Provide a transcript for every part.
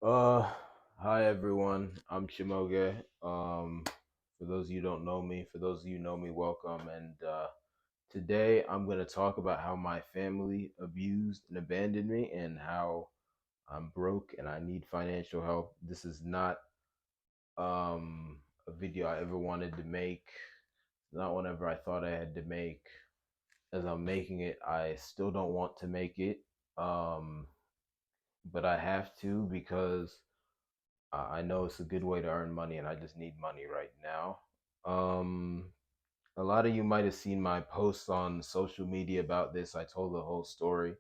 Uh, Hi everyone. I'm Chimoge. For those of you who don't know me, for those of you who know me, welcome. And today I'm going to talk about how my family abused and abandoned me, and how I'm broke and I need financial help. This is not a video I ever wanted to make. Not whenever I thought I had to make. As I'm making it, I still don't want to make it. Um, but I have to because I know it's a good way to earn money, and I just need money right now. Um, a lot of you might have seen my posts on social media about this. I told the whole story.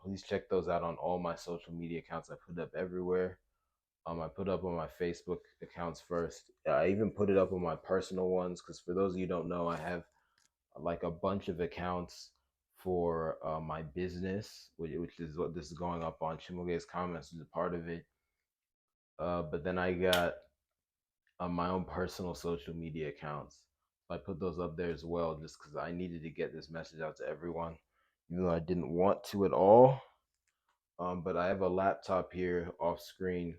Please check those out on all my social media accounts. I put up everywhere. I put up on my Facebook accounts first. I even put it up on my personal ones because for those of you who don't know, I have like a bunch of accounts for my business, which is what this is going up on. Chimuge's comments is a part of it. But then I got on my own personal social media accounts. So I put those up there as well, just because I needed to get this message out to everyone, even though I didn't want to at all. But I have a laptop here off screen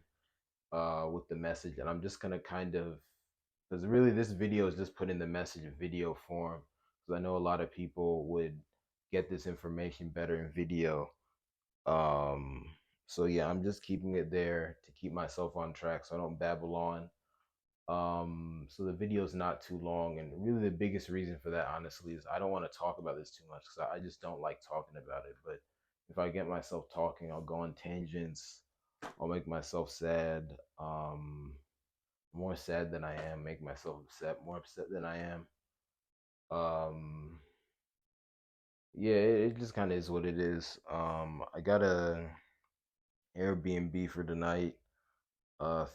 with the message, and I'm just gonna kind of, because really this video is just putting the message in video form, because I know a lot of people would get this information better in video. Um, so yeah, I'm just keeping it there to keep myself on track, so I don't babble on. So the video is not too long, and really the biggest reason for that, honestly, is I don't want to talk about this too much because I just don't like talking about it. But if I get myself talking, I'll go on tangents. I'll make myself sad, more sad than I am. Make myself upset, more upset than I am. Um, yeah, it just kind of is what it is. I got a Airbnb for the night,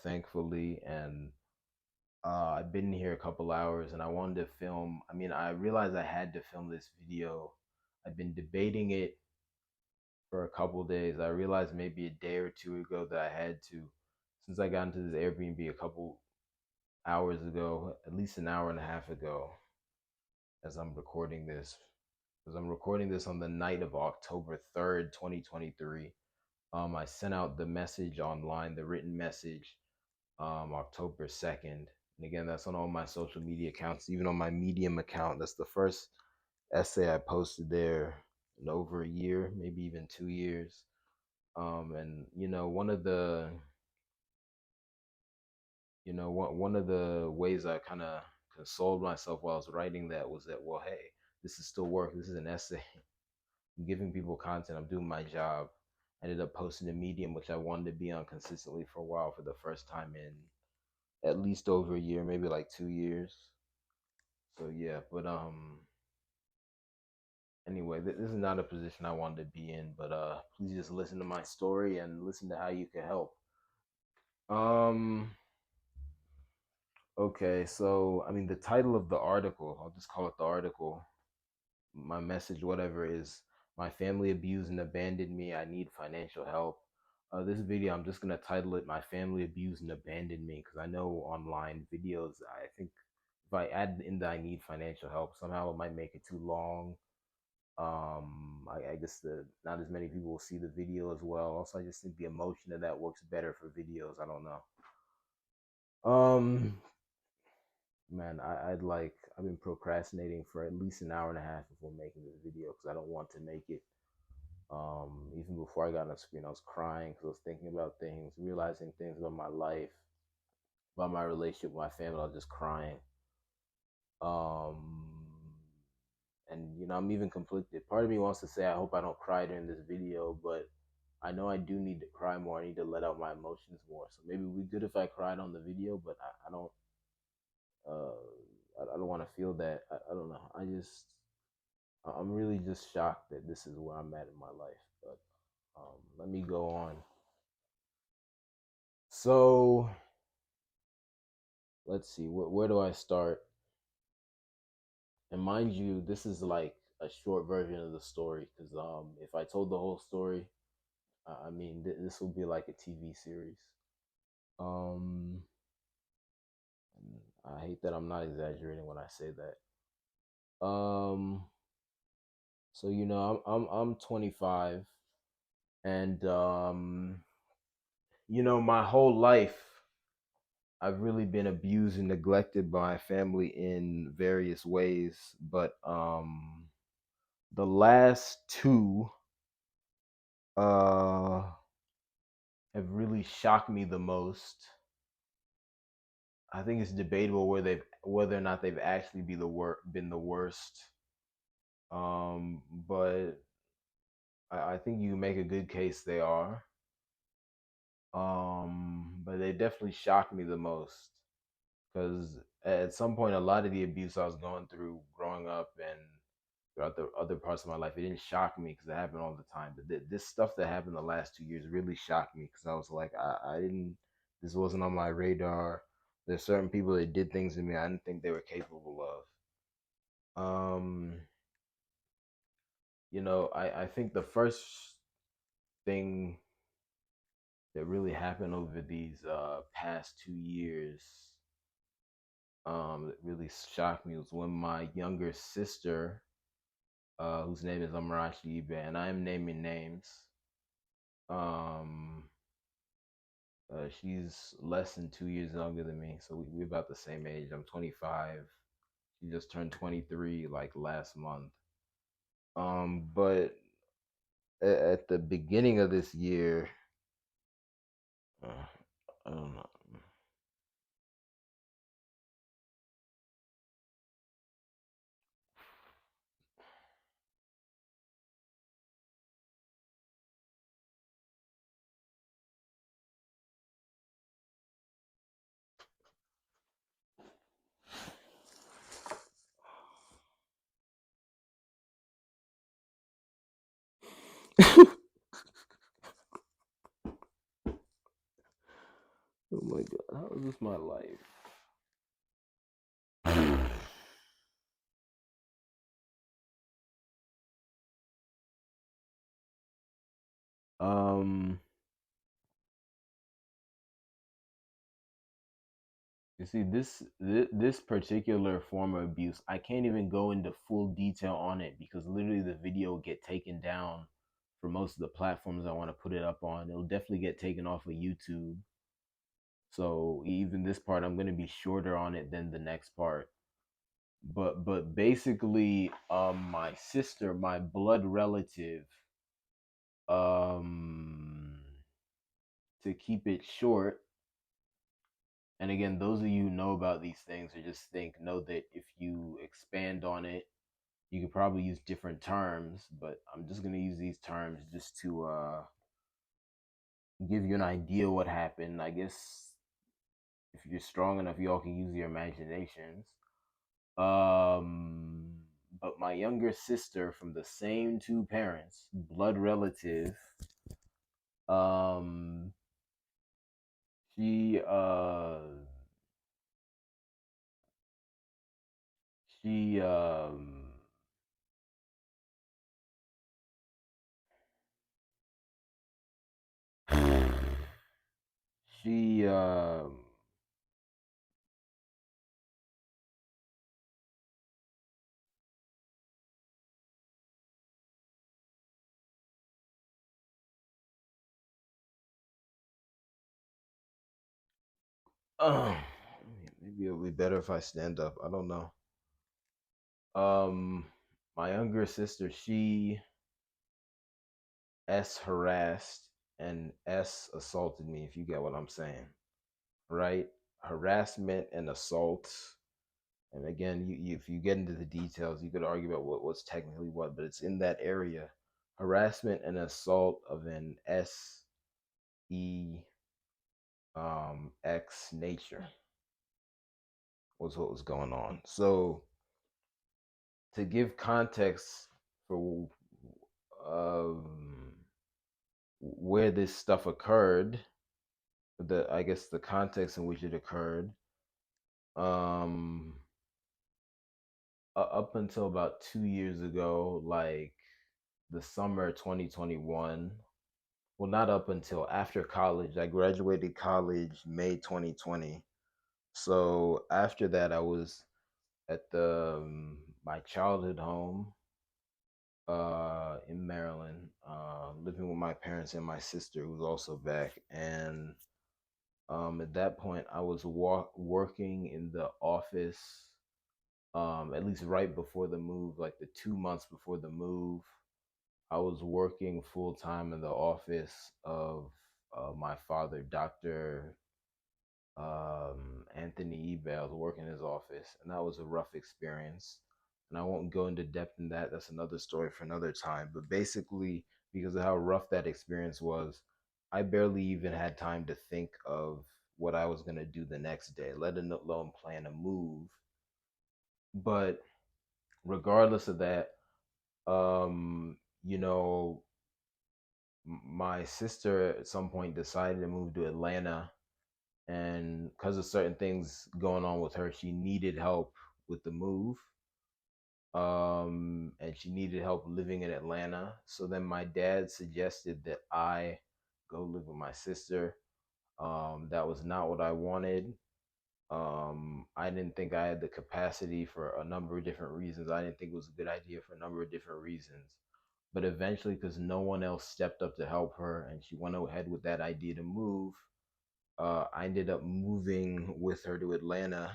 thankfully, and I've been here a couple hours and I wanted to film. I mean, I realized I had to film this video. I've been debating it for a couple days. I realized maybe a day or two ago that I had to, since I got into this Airbnb a couple hours ago, at least an hour and a half ago, as I'm recording this. Because I'm recording this on the night of October 3rd, 2023. I sent out the message online, the written message, October 2nd. And again, that's on all my social media accounts, even on my Medium account. That's the first essay I posted there in over a year, maybe even 2 years. And one of the ways I kind of consoled myself while I was writing that was that, well, hey, this is still work. This is an essay. I'm giving people content. I'm doing my job. I ended up posting a Medium, which I wanted to be on consistently for a while, for the first time in at least over a year, maybe like 2 years. So yeah, but anyway, this is not a position I wanted to be in, but please just listen to my story and listen to how you can help. Um okay, so I mean the title of the article, I'll just call it the article. My message, whatever, is my family abused and abandoned me. I need financial help. This video, I'm just gonna title it "My Family Abused and Abandoned Me" because I know online videos, I think if I add in that I need financial help, somehow it might make it too long. I guess not as many people will see the video as well. Also, I just think the emotion of that works better for videos. I don't know. Um, Man, I've been procrastinating for at least an hour and a half before making this video because I don't want to make it. Even before I got on the screen, I was crying because I was thinking about things, realizing things about my life, about my relationship with my family. I was just crying. Um, and I'm even conflicted. Part of me wants to say I hope I don't cry during this video, but I know I do need to cry more. I need to let out my emotions more. So maybe it'd be good if I cried on the video, but I don't. I don't want to feel that. I don't know. I'm really just shocked that this is where I'm at in my life. But let me go on. So let's see. Where do I start? And mind you, this is like a short version of the story because if I told the whole story, I mean, this will be like a TV series. Um, I hate that I'm not exaggerating when I say that. So I'm 25, and My whole life, I've really been abused and neglected by my family in various ways, but the last two uh have really shocked me the most. I think it's debatable whether or not they've actually been the worst. But I think you can make a good case they are. But they definitely shocked me the most because at some point, a lot of the abuse I was going through growing up and throughout the other parts of my life, it didn't shock me because it happened all the time. But this stuff that happened the last 2 years really shocked me because I was like, I didn't, this wasn't on my radar. There's certain people that did things to me I didn't think they were capable of. I think the first thing that really happened over these past 2 years that really shocked me was when my younger sister, whose name is Amarachi Ibe, and I am naming names. Um, she's less than 2 years younger than me, so we're about the same age. I'm 25. She just turned 23 like last month. But at the beginning of this year, uh, I don't know. Oh my god, how is this my life? um, you see, this particular form of abuse, I can't even go into full detail on it because literally the video will get taken down for most of the platforms I want to put it up on. It'll definitely get taken off of YouTube. So even this part, I'm gonna be shorter on it than the next part. But basically, my sister, my blood relative, um, to keep it short, and again, those of you who know about these things or just know that if you expand on it, you could probably use different terms. But I'm just gonna use these terms just to give you an idea what happened. I guess if you're strong enough, you all can use your imaginations. Um, but my younger sister from the same two parents, blood relative, um, she she she uh, maybe it'll be better if I stand up. I don't know. Um, my younger sister, she S harassed and S assaulted me. If you get what I'm saying, right? Harassment and assault. And again, if you get into the details, you could argue about what's technically what, but it's in that area. Harassment and assault of an X nature was what was going on. So to give context for um, where this stuff occurred, the I guess the context in which it occurred, um, up until about 2 years ago, like the summer 2021. Well, not up until after college. I graduated college May 2020. So after that, I was at the my childhood home. in Maryland, living with my parents and my sister, who's also back. And at that point, I was working in the office, at least right before the move, like the 2 months before the move. I was working full time in the office of my father, Dr. Anthony Ebel, to work in his office, and that was a rough experience. And I won't go into depth in that. That's another story for another time. But basically, because of how rough that experience was, I barely even had time to think of what I was gonna do the next day, let alone plan a move. But regardless of that, you know, my sister at some point decided to move to Atlanta, and because of certain things going on with her, she needed help with the move, and she needed help living in Atlanta. So then my dad suggested that I go live with my sister. That was not what I wanted. I didn't think I had the capacity for a number of different reasons. I didn't think it was a good idea for a number of different reasons. But eventually, because no one else stepped up to help her and she went ahead with that idea to move, I ended up moving with her to Atlanta,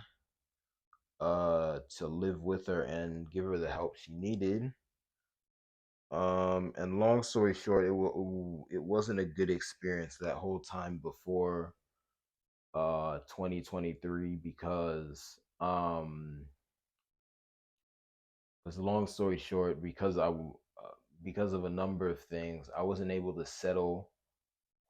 to live with her and give her the help she needed. And long story short, it wasn't a good experience that whole time before 2023, because long story short, because of a number of things, I wasn't able to settle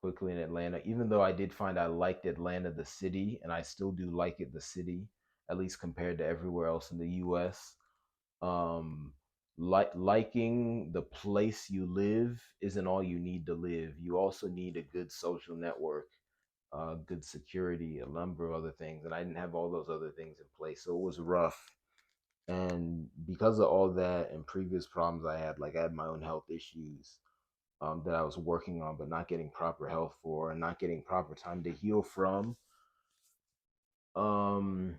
quickly in Atlanta, even though I did find I liked Atlanta, the city, and I still do like it, the city, at least compared to everywhere else in the US. Um, liking the place you live isn't all you need to live. You also need a good social network, good security, a number of other things, and I didn't have all those other things in place, so it was rough. And because of all that and previous problems I had, like I had my own health issues, that I was working on, but not getting proper health for, and not getting proper time to heal from. Um,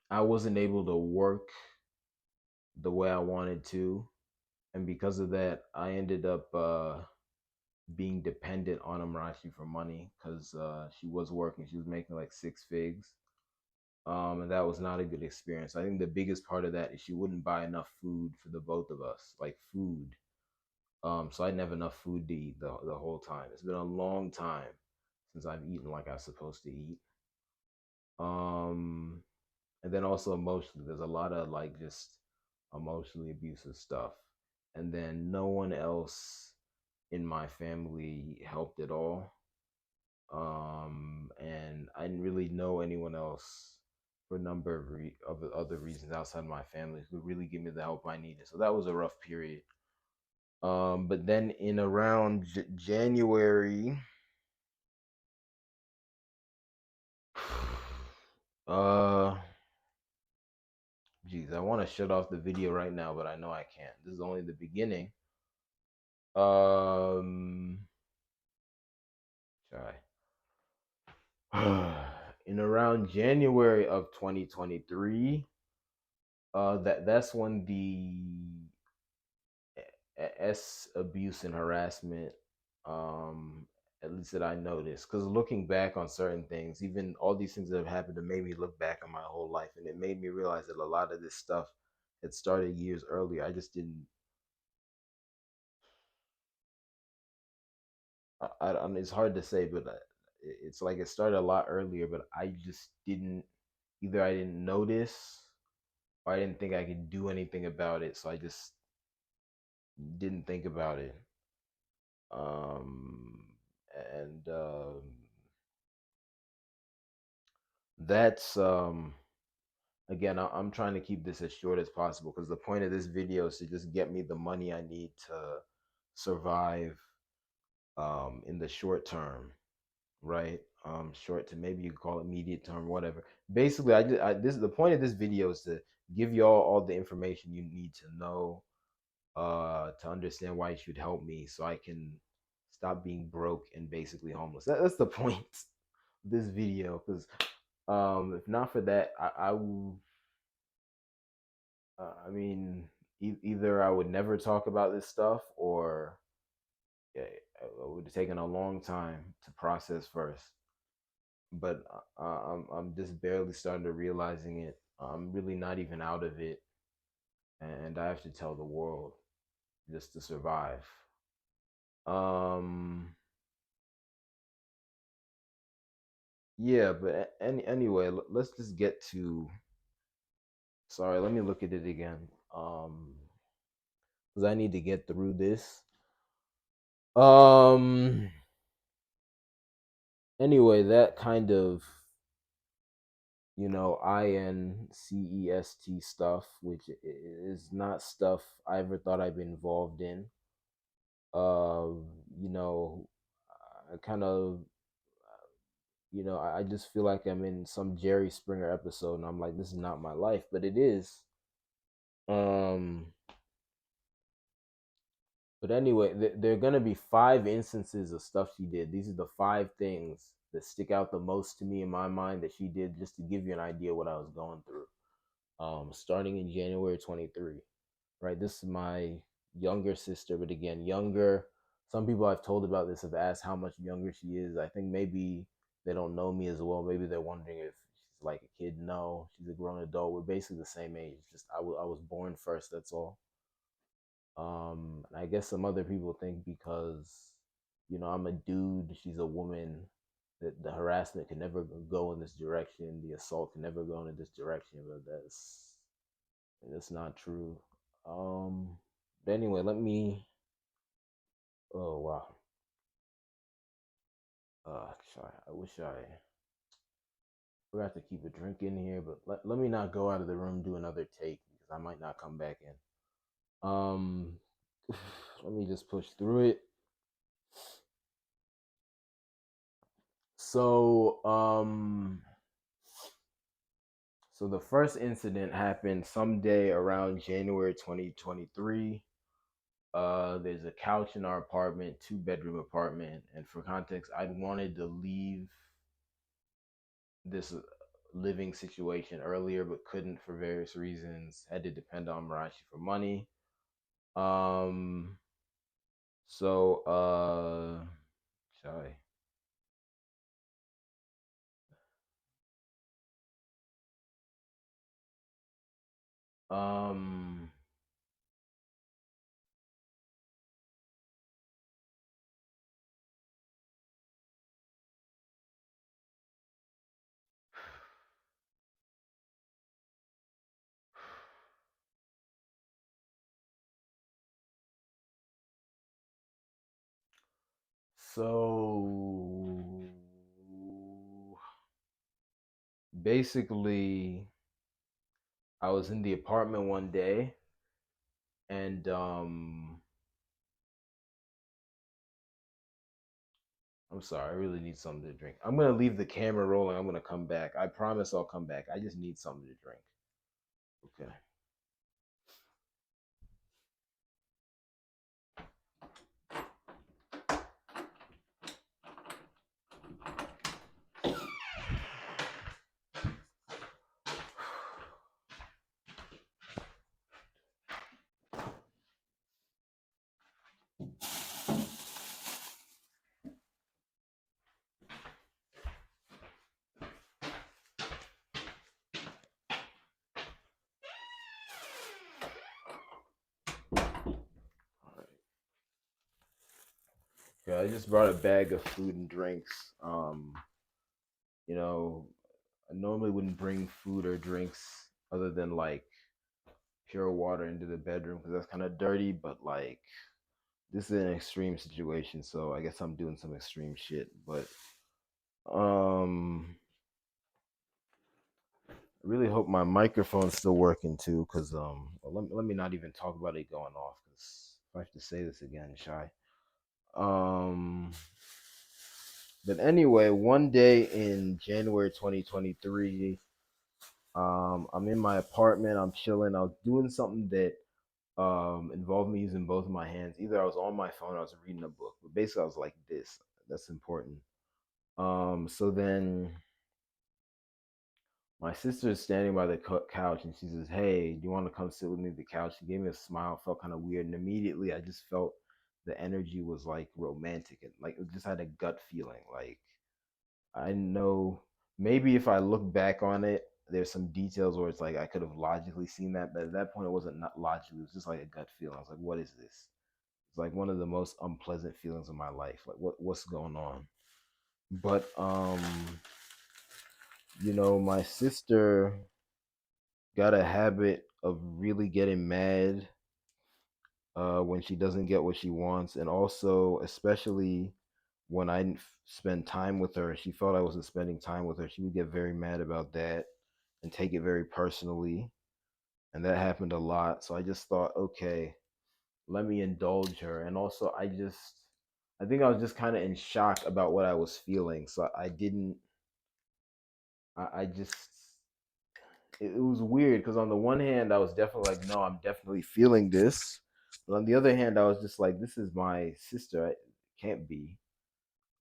I wasn't able to work the way I wanted to, and because of that, I ended up being dependent on Amarachi for money because she was working. She was making like six figs, and that was not a good experience. I think the biggest part of that is she wouldn't buy enough food for the both of us, like food. So I didn't have enough food to eat the whole time. It's been a long time since I've eaten like I was supposed to eat. Um, and then also emotionally, there's a lot of like just emotionally abusive stuff. And then no one else in my family helped at all. And I didn't really know anyone else for a number of other reasons outside my family who really give me the help I needed. So that was a rough period. But then in around January, uh, geez, I want to shut off the video right now, but I know I can't. This is only the beginning. Um, try. In around January of 2023, that's when the abuse and harassment, um, at least that I noticed. Because looking back on certain things, even all these things that have happened, it made me look back on my whole life, and it made me realize that a lot of this stuff had started years earlier. I just didn't. It's hard to say, but it's like it started a lot earlier, but I just didn't. Either I didn't notice, or I didn't think I could do anything about it, so I just didn't think about it. Um, and that's again, I'm trying to keep this as short as possible because the point of this video is to just get me the money I need to survive, in the short term, right? Short to maybe you could call it immediate term, whatever. Basically, this the point of this video is to give y'all all the information you need to know, to understand why you should help me so I can stop being broke and basically homeless. That's the point of this video, because if not for that, I mean, either I would never talk about this stuff, or yeah, it would have taken a long time to process first. But I'm just barely starting to realizing it. I'm really not even out of it, and I have to tell the world just to survive. Um, yeah, but anyway, let's just get to. Sorry, let me look at it again. Because I need to get through this. Um. Anyway, that kind of INCEST stuff, which is not stuff I ever thought I'd be involved in. Uh, you know, I kind of, I just feel like I'm in some Jerry Springer episode, and I'm like, this is not my life, but it is. Um, but anyway, there are gonna be five instances of stuff she did. These are the five things that stick out the most to me in my mind that she did, just to give you an idea what I was going through. Starting in January 23. Right, this is my younger sister, but again, younger. Some people I've told about this have asked how much younger she is. I think maybe they don't know me as well. Maybe they're wondering if she's like a kid. No, she's a grown adult. We're basically the same age. Just I was born first. That's all. And I guess some other people think because I'm a dude, she's a woman, that the harassment can never go in this direction. The assault can never go in this direction. But that's not true. But anyway, let me. Oh wow. Sorry. I wish I forgot to keep a drink in here, but let me not go out of the room, do another take because I might not come back in. Um, let me just push through it. So, so the first incident happened someday around January 2023. There's a couch in our apartment, two-bedroom apartment, and for context, I'd wanted to leave this living situation earlier, but couldn't for various reasons. Had to depend on Marashi for money. Um, so sorry. Um, so basically, I was in the apartment one day, and I'm sorry, I really need something to drink. I'm gonna leave the camera rolling. I'm gonna come back. I promise I'll come back. I just need something to drink. Okay. Yeah, I just brought a bag of food and drinks. You know, I normally wouldn't bring food or drinks other than like pure water into the bedroom because that's kind of dirty. But like, this is an extreme situation, so I guess I'm doing some extreme shit. But um, I really hope my microphone's still working too, because well, let me not even talk about it going off, because if I have to say this again, shy. Um, but anyway, one day in January 2023, I'm in my apartment. I'm chilling. I was doing something that involved me using both of my hands. Either I was on my phone or I was reading a book. But basically, I was like this. That's important. So then My sister is standing by the couch and she says, "Hey, do you want to come sit with me at the couch?" She gave me a smile, felt kind of weird, and immediately I just felt the energy was like romantic and like it just had a gut feeling. Like I know maybe if I look back on it, there's some details where it's like I could have logically seen that, but at that point it wasn't not logically. It was just like a gut feeling. I was like, "What is this?" It's like one of the most unpleasant feelings of my life. Like what's going on? But my sister got a habit of really getting mad when she doesn't get what she wants, and also especially when I didn't spend time with her. She felt I wasn't spending time with her. She would get very mad about that and take it very personally, and that happened a lot. So I just thought, okay, let me indulge her. And also, I think I was just kind of in shock about what I was feeling. So I didn't, I just, it was weird because on the one hand, I was definitely like, no, I'm definitely feeling this. But on the other hand, I was just like, this is my sister. It can't be.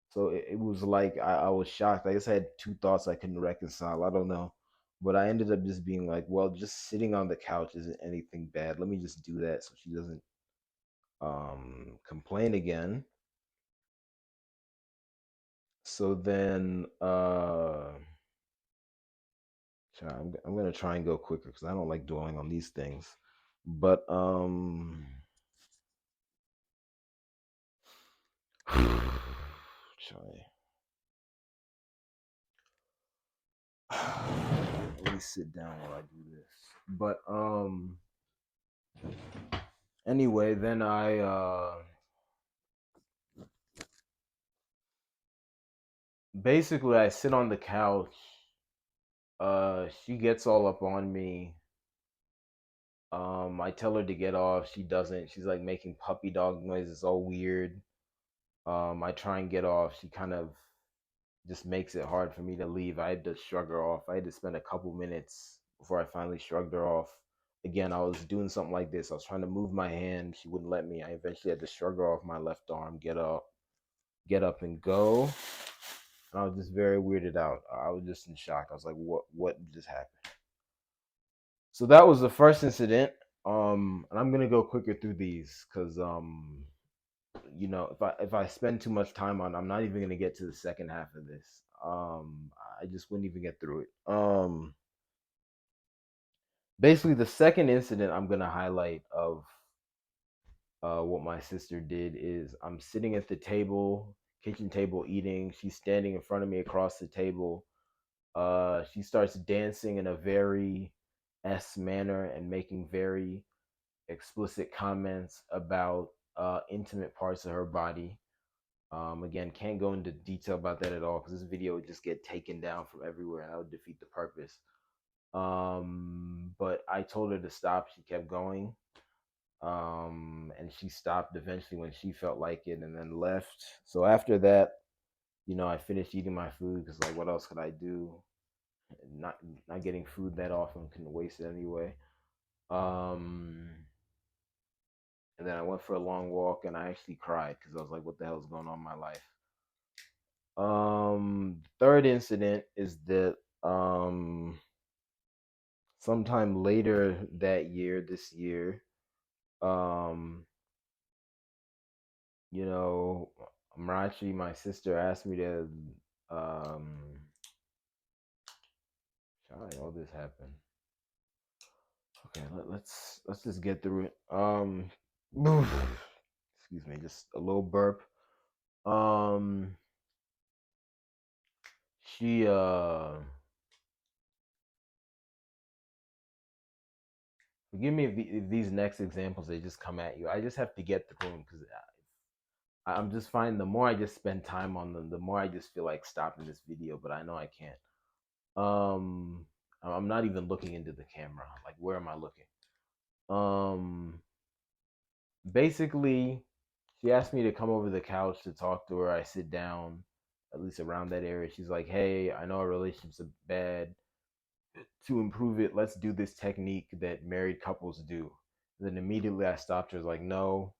So it was like I was shocked. I just had two thoughts I couldn't reconcile. I don't know. But I ended up just being like, well, just sitting on the couch isn't anything bad. Let me just do that so she doesn't complain again. So then I'm gonna try and go quicker because I don't like dwelling on these things. But try. Let me sit down while I do this. But anyway, then I basically I sit on the couch. She gets all up on me. I tell her to get off. She doesn't. She's like making puppy dog noises, all weird. I try and get off. She kind of just makes it hard for me to leave. I had to shrug her off. I had to spend a couple minutes before I finally shrugged her off. Again, I was doing something like this. I was trying to move my hand. She wouldn't let me. I eventually had to shrug her off my left arm, get up and go. And I was just very weirded out. I was just in shock. I was like, what just happened? So that was the first incident. And I'm gonna go quicker through these because if I spend too much time on, I'm not even gonna get to the second half of this. I just wouldn't even get through it. Basically, the second incident I'm gonna highlight of what my sister did is I'm sitting at the table, kitchen table, eating. She's standing in front of me across the table. She starts dancing in a very manner and making very explicit comments about intimate parts of her body. Again, can't go into detail about that at all because this video would just get taken down from everywhere and that would defeat the purpose. But I told her to stop. She kept going. And she stopped eventually when she felt like it and then left. So after that, I finished eating my food because like, what else could I do? Not not getting food that often, couldn't waste it anyway. Um, and then I went for a long walk and I actually cried because I was like, what the hell is going on in my life? Third incident is that sometime later that year, this year, um, you know, Marachi, my sister, asked me to um sorry, all this happened. Okay, let's just get through it. Excuse me, just a little burp. Um she forgive me if these next examples they just come at you. I just have to get through them because I'm just finding the more I just spend time on them, the more I just feel like stopping this video, but I know I can't. Um, I'm not even looking into the camera. Like, where am I looking? Um, Basically, she asked me to come over the couch to talk to her. I sit down, at least around that area. She's like, "Hey, I know our relationship's bad. To improve it, let's do this technique that married couples do." And then immediately I stopped her. I was like, "No,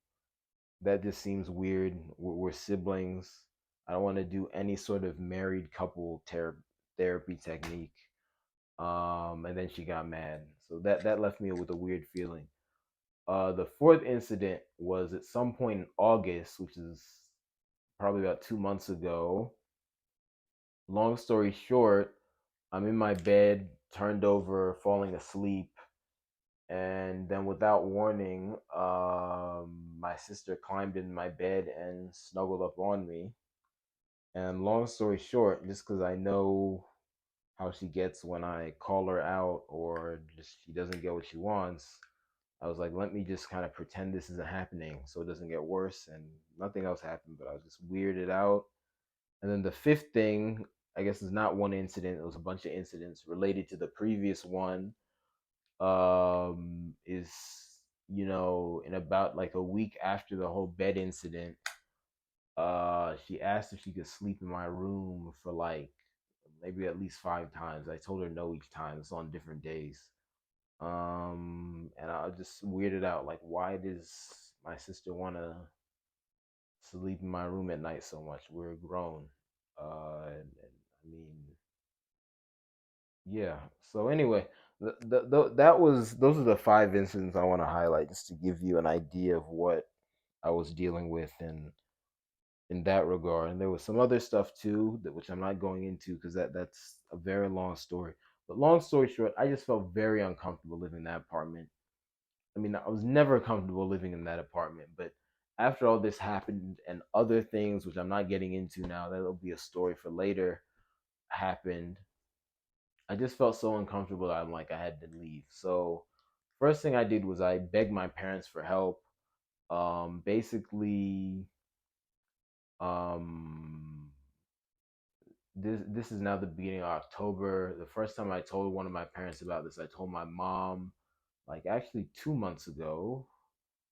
that just seems weird. We're siblings. I don't want to do any sort of married couple therapy technique." And then she got mad. So that left me with a weird feeling. The fourth incident was at some point in August, which is probably about 2 months ago. Long story short, I'm in my bed, turned over, falling asleep, and then without warning, my sister climbed in my bed and snuggled up on me. And long story short, just because I know how she gets when I call her out or just she doesn't get what she wants, I was like, let me just kind of pretend this isn't happening so it doesn't get worse. And nothing else happened, but I was just weirded out. And then the fifth thing, I guess, is not one incident, it was a bunch of incidents related to the previous one. Is, in about like a week after the whole bed incident, she asked if she could sleep in my room for like maybe at least 5 times. I told her no each time. It's on different days. And I was just weirded out. Like, why does my sister want to sleep in my room at night so much? We're grown. And I mean, yeah. So anyway, that was those are the five incidents I want to highlight just to give you an idea of what I was dealing with in that regard. And there was some other stuff too, that which I'm not going into because that's a very long story. But long story short, I just felt very uncomfortable living in that apartment. I mean, I was never comfortable living in that apartment, but after all this happened and other things, which I'm not getting into now, that'll be a story for later, happened, I just felt so uncomfortable that I'm like, I had to leave. So, first thing I did was I begged my parents for help. Basically, um, this is now the beginning of October. The first time I told one of my parents about this, I told my mom, like actually 2 months ago,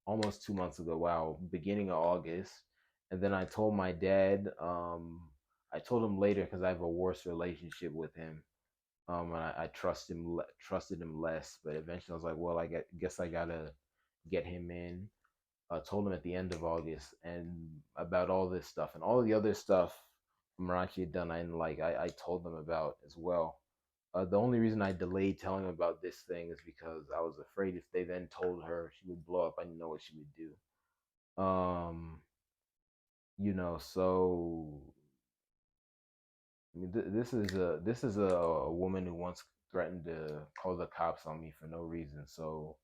almost 2 months ago. Wow, beginning of August. And then I told my dad. I told him later because I have a worse relationship with him. And I trusted him less. But eventually, I was like, well, guess I gotta get him in. Told him at the end of August and about all this stuff and all the other stuff Marachi had done. I told them about as well. The only reason I delayed telling them about this thing is because I was afraid if they then told her, she would blow up. I didn't know what she would do. So I mean, this is a woman who once threatened to call the cops on me for no reason. So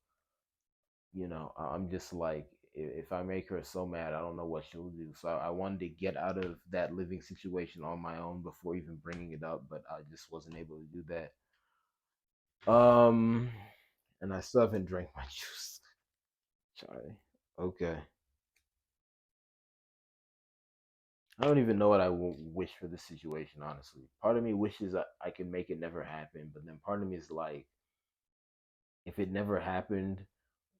I'm just like, if I make her so mad, I don't know what she'll do. So I wanted to get out of that living situation on my own before even bringing it up, but I just wasn't able to do that. Um, and I still haven't drank my juice. Sorry. Okay. I don't even know what I wish for this situation, honestly. Part of me wishes I could make it never happen, but then part of me is like, if it never happened,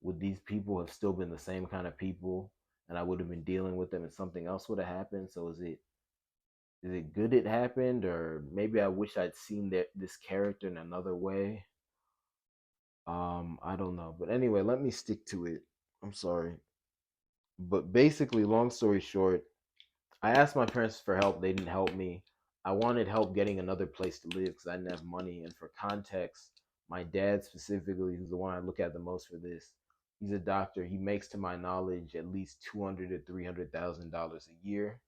would these people have still been the same kind of people, and I would have been dealing with them, and something else would have happened? So is it good it happened, or maybe I wish I'd seen this character in another way? I don't know, but anyway, let me stick to it. I'm sorry, but basically, long story short, I asked my parents for help. They didn't help me. I wanted help getting another place to live because I didn't have money. And for context, my dad specifically, who's the one I look at the most for this, he's a doctor. He makes, to my knowledge, at least 200 to $300,000 a year.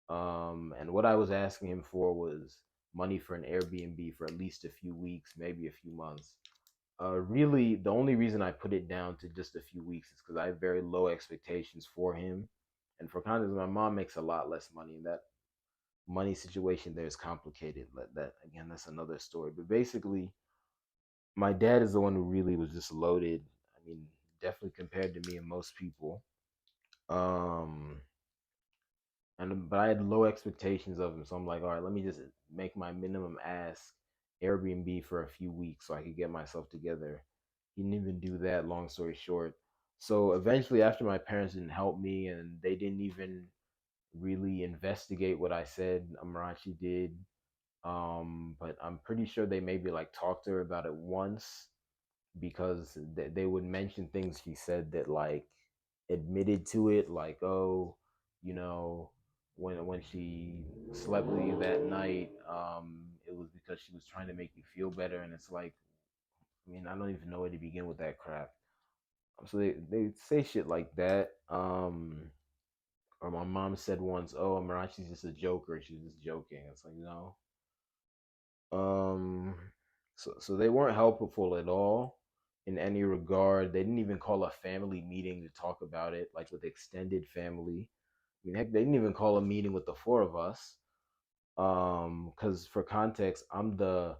And what I was asking him for was money for an Airbnb for at least a few weeks, maybe a few months. Really, the only reason I put it down to just a few weeks is because I have very low expectations for him. And for context, my mom makes a lot less money, and that money situation there is complicated. That again, that's another story. But basically, my dad is the one who really was just loaded. I mean, definitely compared to me and most people. Um, but I had low expectations of him, so I'm like, all right, let me just make my minimum ask Airbnb for a few weeks so I could get myself together. He didn't even do that. Long story short, so eventually, after my parents didn't help me and they didn't even really investigate what I said, Amarachi did. But I'm pretty sure they maybe like talked to her about it once because they would mention things she said that like admitted to it, like, oh, you know, when she slept with you that night, it was because she was trying to make me feel better. And it's like, I mean, I don't even know where to begin with that crap. So they say shit like that. Or my mom said once, "Oh, Marachi's just a joker. She's just joking." It's like, no. Um, so they weren't helpful at all in any regard. They didn't even call a family meeting to talk about it, like with extended family. I mean, heck, they didn't even call a meeting with the four of us. Because for context, I'm the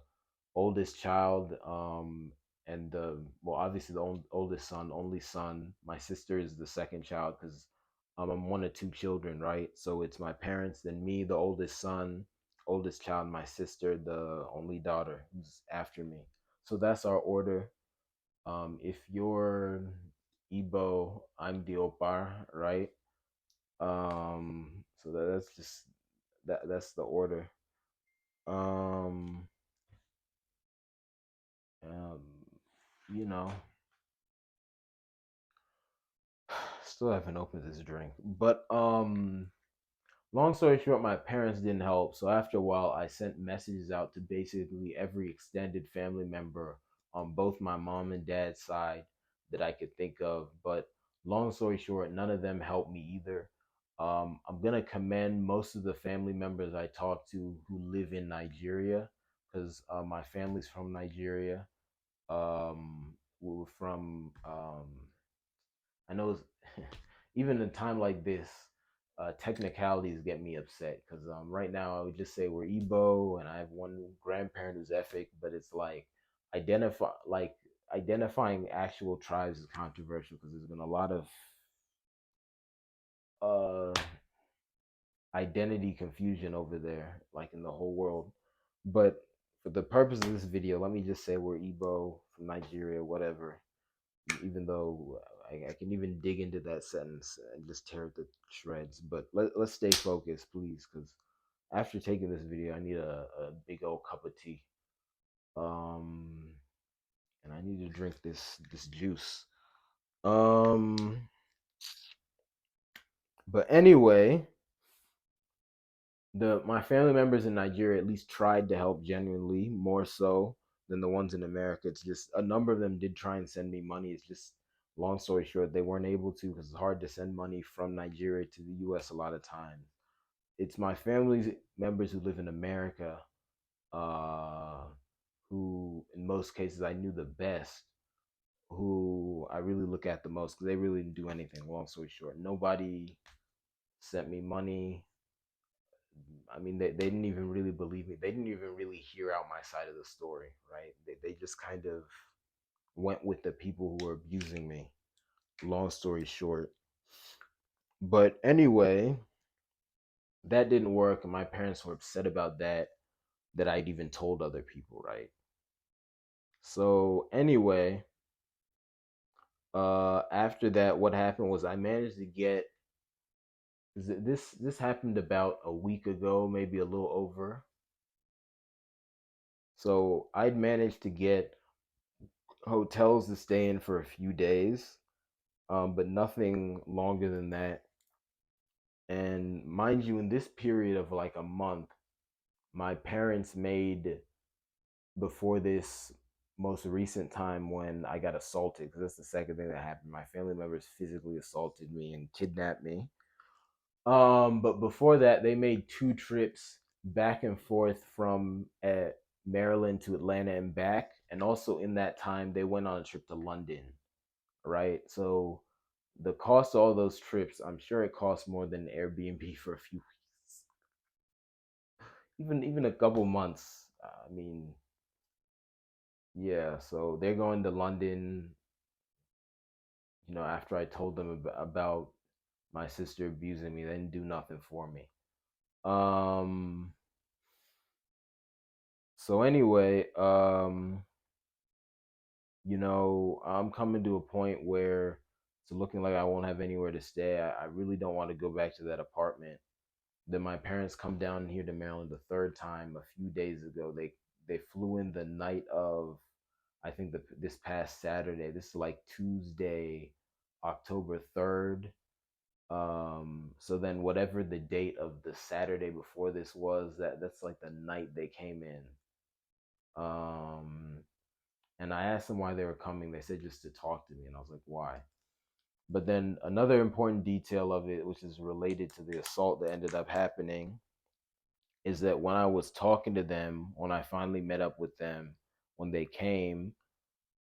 oldest child, and the well, obviously the oldest son, only son. My sister is the second child because I'm one of two children, right? So it's my parents, then me, the oldest son, oldest child, my sister, the only daughter who's after me. So that's our order. If you're Igbo, I'm the Opar, right? So that's just that's the order. Um, um, you know, still haven't opened this drink, but long story short, my parents didn't help. So after a while, I sent messages out to basically every extended family member on both my mom and dad's side that I could think of. But long story short, none of them helped me either. I'm gonna commend most of the family members I talked to who live in Nigeria because my family's from Nigeria. We were from I know even in a time like this, technicalities get me upset because right now I would just say we're Igbo and I have one grandparent who's ethnic, but it's like identifying actual tribes is controversial because there's been a lot of uh, identity confusion over there, like in the whole world. But for the purpose of this video, let me just say we're Igbo from Nigeria, whatever. Even though I can even dig into that sentence and just tear it to shreds. But let's stay focused, please, because after taking this video, I need a big old cup of tea. Um, and I need to drink this juice. Um, but anyway, the my family members in Nigeria at least tried to help genuinely, more so than the ones in America. It's just a number of them did try and send me money. It's just long story short, they weren't able to because it's hard to send money from Nigeria to the US a lot of times. It's my family members who live in America, uh, who in most cases I knew the best, who I really look at the most because they really didn't do anything. Long story short, nobody sent me money. I mean, they didn't even really believe me. They didn't even really hear out my side of the story, right? They just kind of went with the people who were abusing me. Long story short. But anyway, that didn't work. And my parents were upset about that, that I'd even told other people, right? So anyway, after that, what happened was I managed to get this happened about a week ago, maybe a little over. So I'd managed to get hotels to stay in for a few days, but nothing longer than that. And mind you, in this period of like a month, my parents made, before this most recent time when I got assaulted, because that's the second thing that happened. My family members physically assaulted me and kidnapped me. But before that, they made two trips back and forth from Maryland to Atlanta and back. And also in that time, they went on a trip to London, right? So the cost of all those trips, I'm sure it cost more than Airbnb for a few weeks, even a couple months. I mean, yeah. So they're going to London. After I told them about my sister abusing me, they didn't do nothing for me. Um. So anyway, I'm coming to a point where it's looking like I won't have anywhere to stay. I really don't want to go back to that apartment. Then my parents come down here to Maryland the third time a few days ago. They flew in the night of, I think, this past Saturday. This is like Tuesday, October 3rd. So then whatever the date of the Saturday before this was, that's like the night they came in. Um, and I asked them why they were coming. They said just to talk to me, and I was like, why? But then another important detail of it, which is related to the assault that ended up happening, is that when I was talking to them, when I finally met up with them, when they came,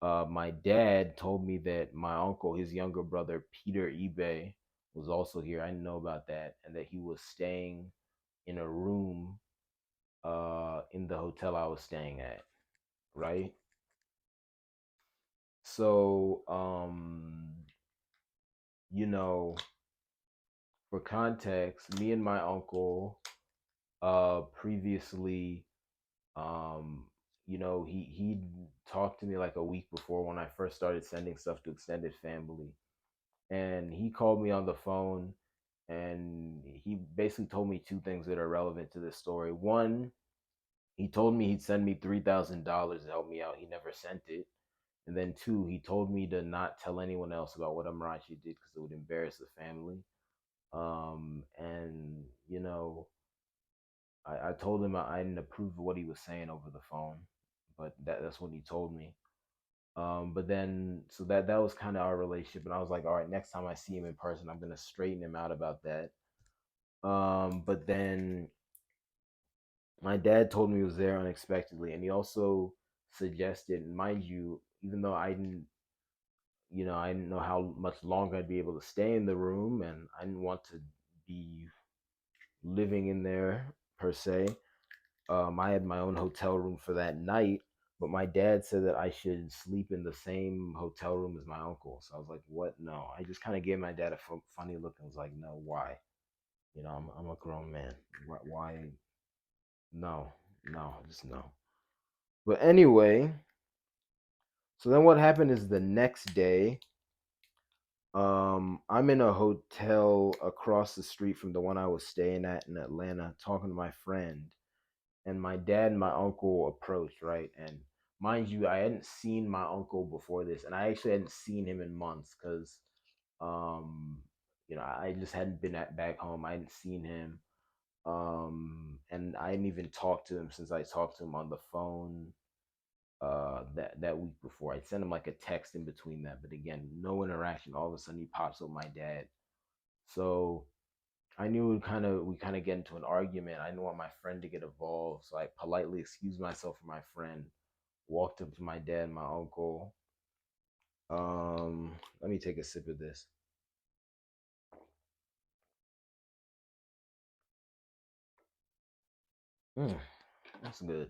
my dad told me that my uncle, his younger brother, Peter eBay, was also here. I didn't know about that, and that he was staying in a room in the hotel I was staying at, right? So, you know, for context, me and my uncle previously, um, he talked to me like a week before when I first started sending stuff to extended family, and he called me on the phone, and he basically told me two things that are relevant to this story. One, he told me he'd send me $3,000 to help me out. He never sent it. And then two, he told me to not tell anyone else about what Amarachi did because it would embarrass the family. And I told him I didn't approve of what he was saying over the phone, but that's what he told me. But then so that was kind of our relationship, and I was like, all right, next time I see him in person, I'm gonna straighten him out about that. But then my dad told me he was there unexpectedly, and he also suggested, mind you, even though I didn't know how much longer I'd be able to stay in the room, and I didn't want to be living in there per se. I had my own hotel room for that night, but my dad said that I should sleep in the same hotel room as my uncle. So I was like, "What? No." I just kind of gave my dad a funny look and was like, "No, why? I'm a grown man. Why? No, no, just no." But anyway, so then what happened is the next day, I'm in a hotel across the street from the one I was staying at in Atlanta, talking to my friend, and my dad and my uncle approached, right? And mind you, I hadn't seen my uncle before this, and I actually hadn't seen him in months because, um, I just hadn't been back home. I hadn't seen him, and I hadn't even talked to him since I talked to him on the phone that week before. I'd send him like a text in between that, but again, no interaction. All of a sudden, he pops up my dad. So I knew we kind of get into an argument. I didn't want my friend to get involved, so I politely excused myself from my friend, walked up to my dad and my uncle. Let me take a sip of this. Mm, that's good.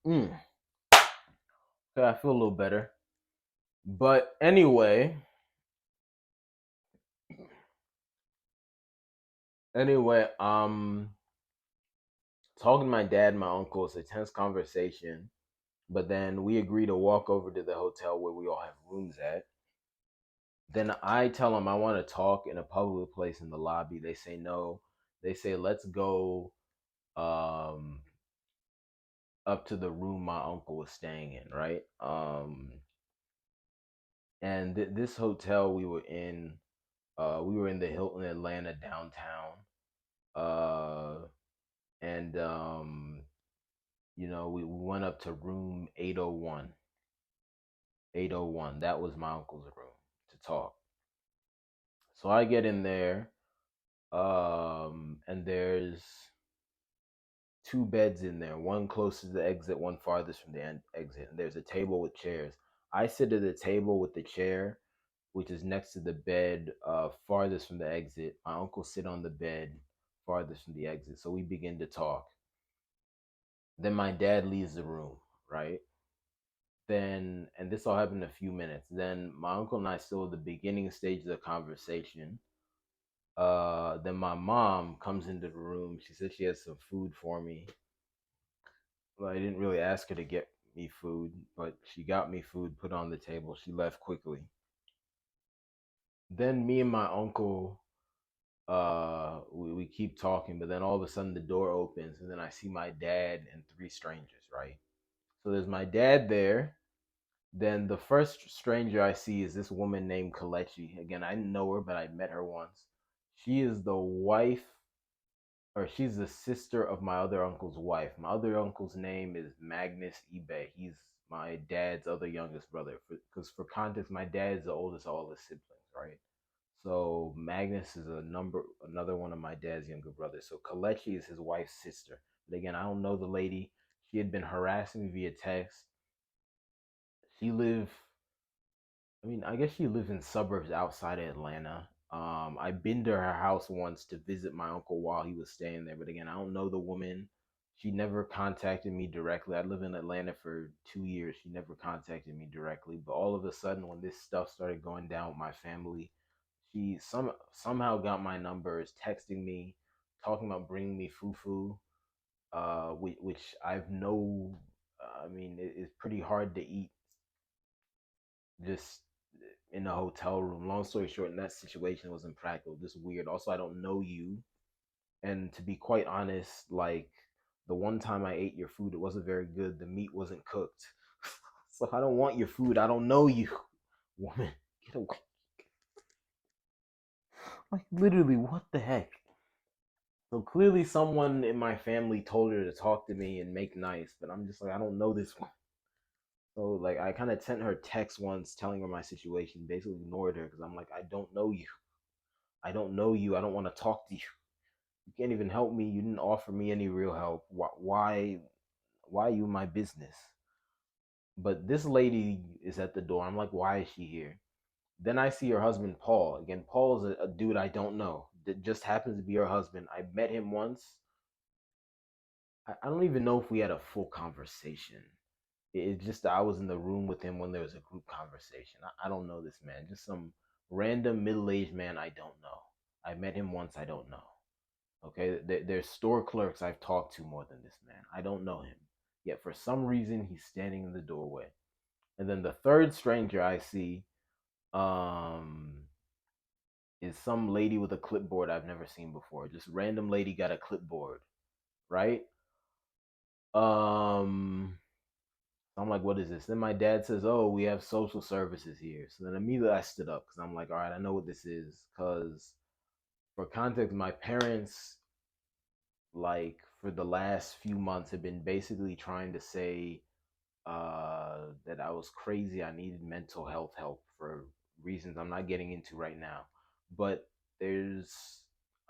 Mm, okay, I feel a little better. But anyway, talking to my dad and my uncle, it's a tense conversation. But then we agree to walk over to the hotel where we all have rooms at. Then I tell them I want to talk in a public place in the lobby. They say no. They say let's go um up to the room my uncle was staying in, right? And this hotel we were in the Hilton Atlanta downtown. Uh and we went up to room 801. 801. That was my uncle's room to talk. So I get in there, and there's two beds in there, one close to the exit, one farthest from the exit. And there's a table with chairs. I sit at the table with the chair, which is next to the bed, farthest from the exit. My uncle sit on the bed, farthest from the exit. So we begin to talk. Then my dad leaves the room, right? Then, and this all happened in a few minutes. Then my uncle and I still at the beginning stage of the conversation. Then my mom comes into the room. She said she has some food for me. Well, I didn't really ask her to get me food, but she got me food, put on the table. She left quickly. Then me and my uncle, we keep talking, but then all of a sudden the door opens, and then I see my dad and three strangers, right? So there's my dad there. Then the first stranger I see is this woman named Kalechi. Again, I didn't know her, but I met her once. She is the wife, or her. She's the sister of my other uncle's wife. My other uncle's name is Magnus Ibe. He's my dad's other youngest brother. Because for context, my dad is the oldest of all his siblings, right? So Magnus is another one of my dad's younger brothers. So Kalechi is his wife's sister. But again, I don't know the lady. She had been harassing me via text. She lived I mean, I guess she lives in suburbs outside of Atlanta. I've been to her house once to visit my uncle while he was staying there, but again, I don't know the woman. She never contacted me directly. I lived in Atlanta for 2 years. She never contacted me directly, but all of a sudden, when this stuff started going down with my family, she somehow got my numbers, texting me, talking about bringing me fufu, which I've no. I mean, it's pretty hard to eat just in a hotel room. Long story short, in that situation, it was impractical. Just weird. Also, I don't know you, and to be quite honest, like the one time I ate your food, it wasn't very good. The meat wasn't cooked, so I don't want your food. I don't know you, woman. Get away! Like literally, what the heck? So clearly, someone in my family told her to talk to me and make nice, but I'm just like, I don't know this one. So like, I kind of sent her text once, telling her my situation. Basically, ignored her because I'm like, I don't know you. I don't know you. I don't want to talk to you. You can't even help me. You didn't offer me any real help. Why are you in my business? But this lady is at the door. I'm like, why is she here? Then I see her husband, Paul. Again, Paul is a dude I don't know. That just happens to be her husband. I met him once. I don't even know if we had a full conversation. It's just that I was in the room with him when there was a group conversation. I don't know this man. Just some random middle aged man I don't know. I met him once. I don't know. Okay, there's store clerks I've talked to more than this man. I don't know him. Yet for some reason he's standing in the doorway. And then the third stranger I see um is some lady with a clipboard I've never seen before. Just random lady got a clipboard, right? Um I'm like, what is this? Then my dad says, oh, we have social services here. So then immediately I stood up because I'm like, all right, I know what this is. Because for context, my parents, like, for the last few months, have been basically trying to say that I was crazy. I needed mental health help for reasons I'm not getting into right now. But I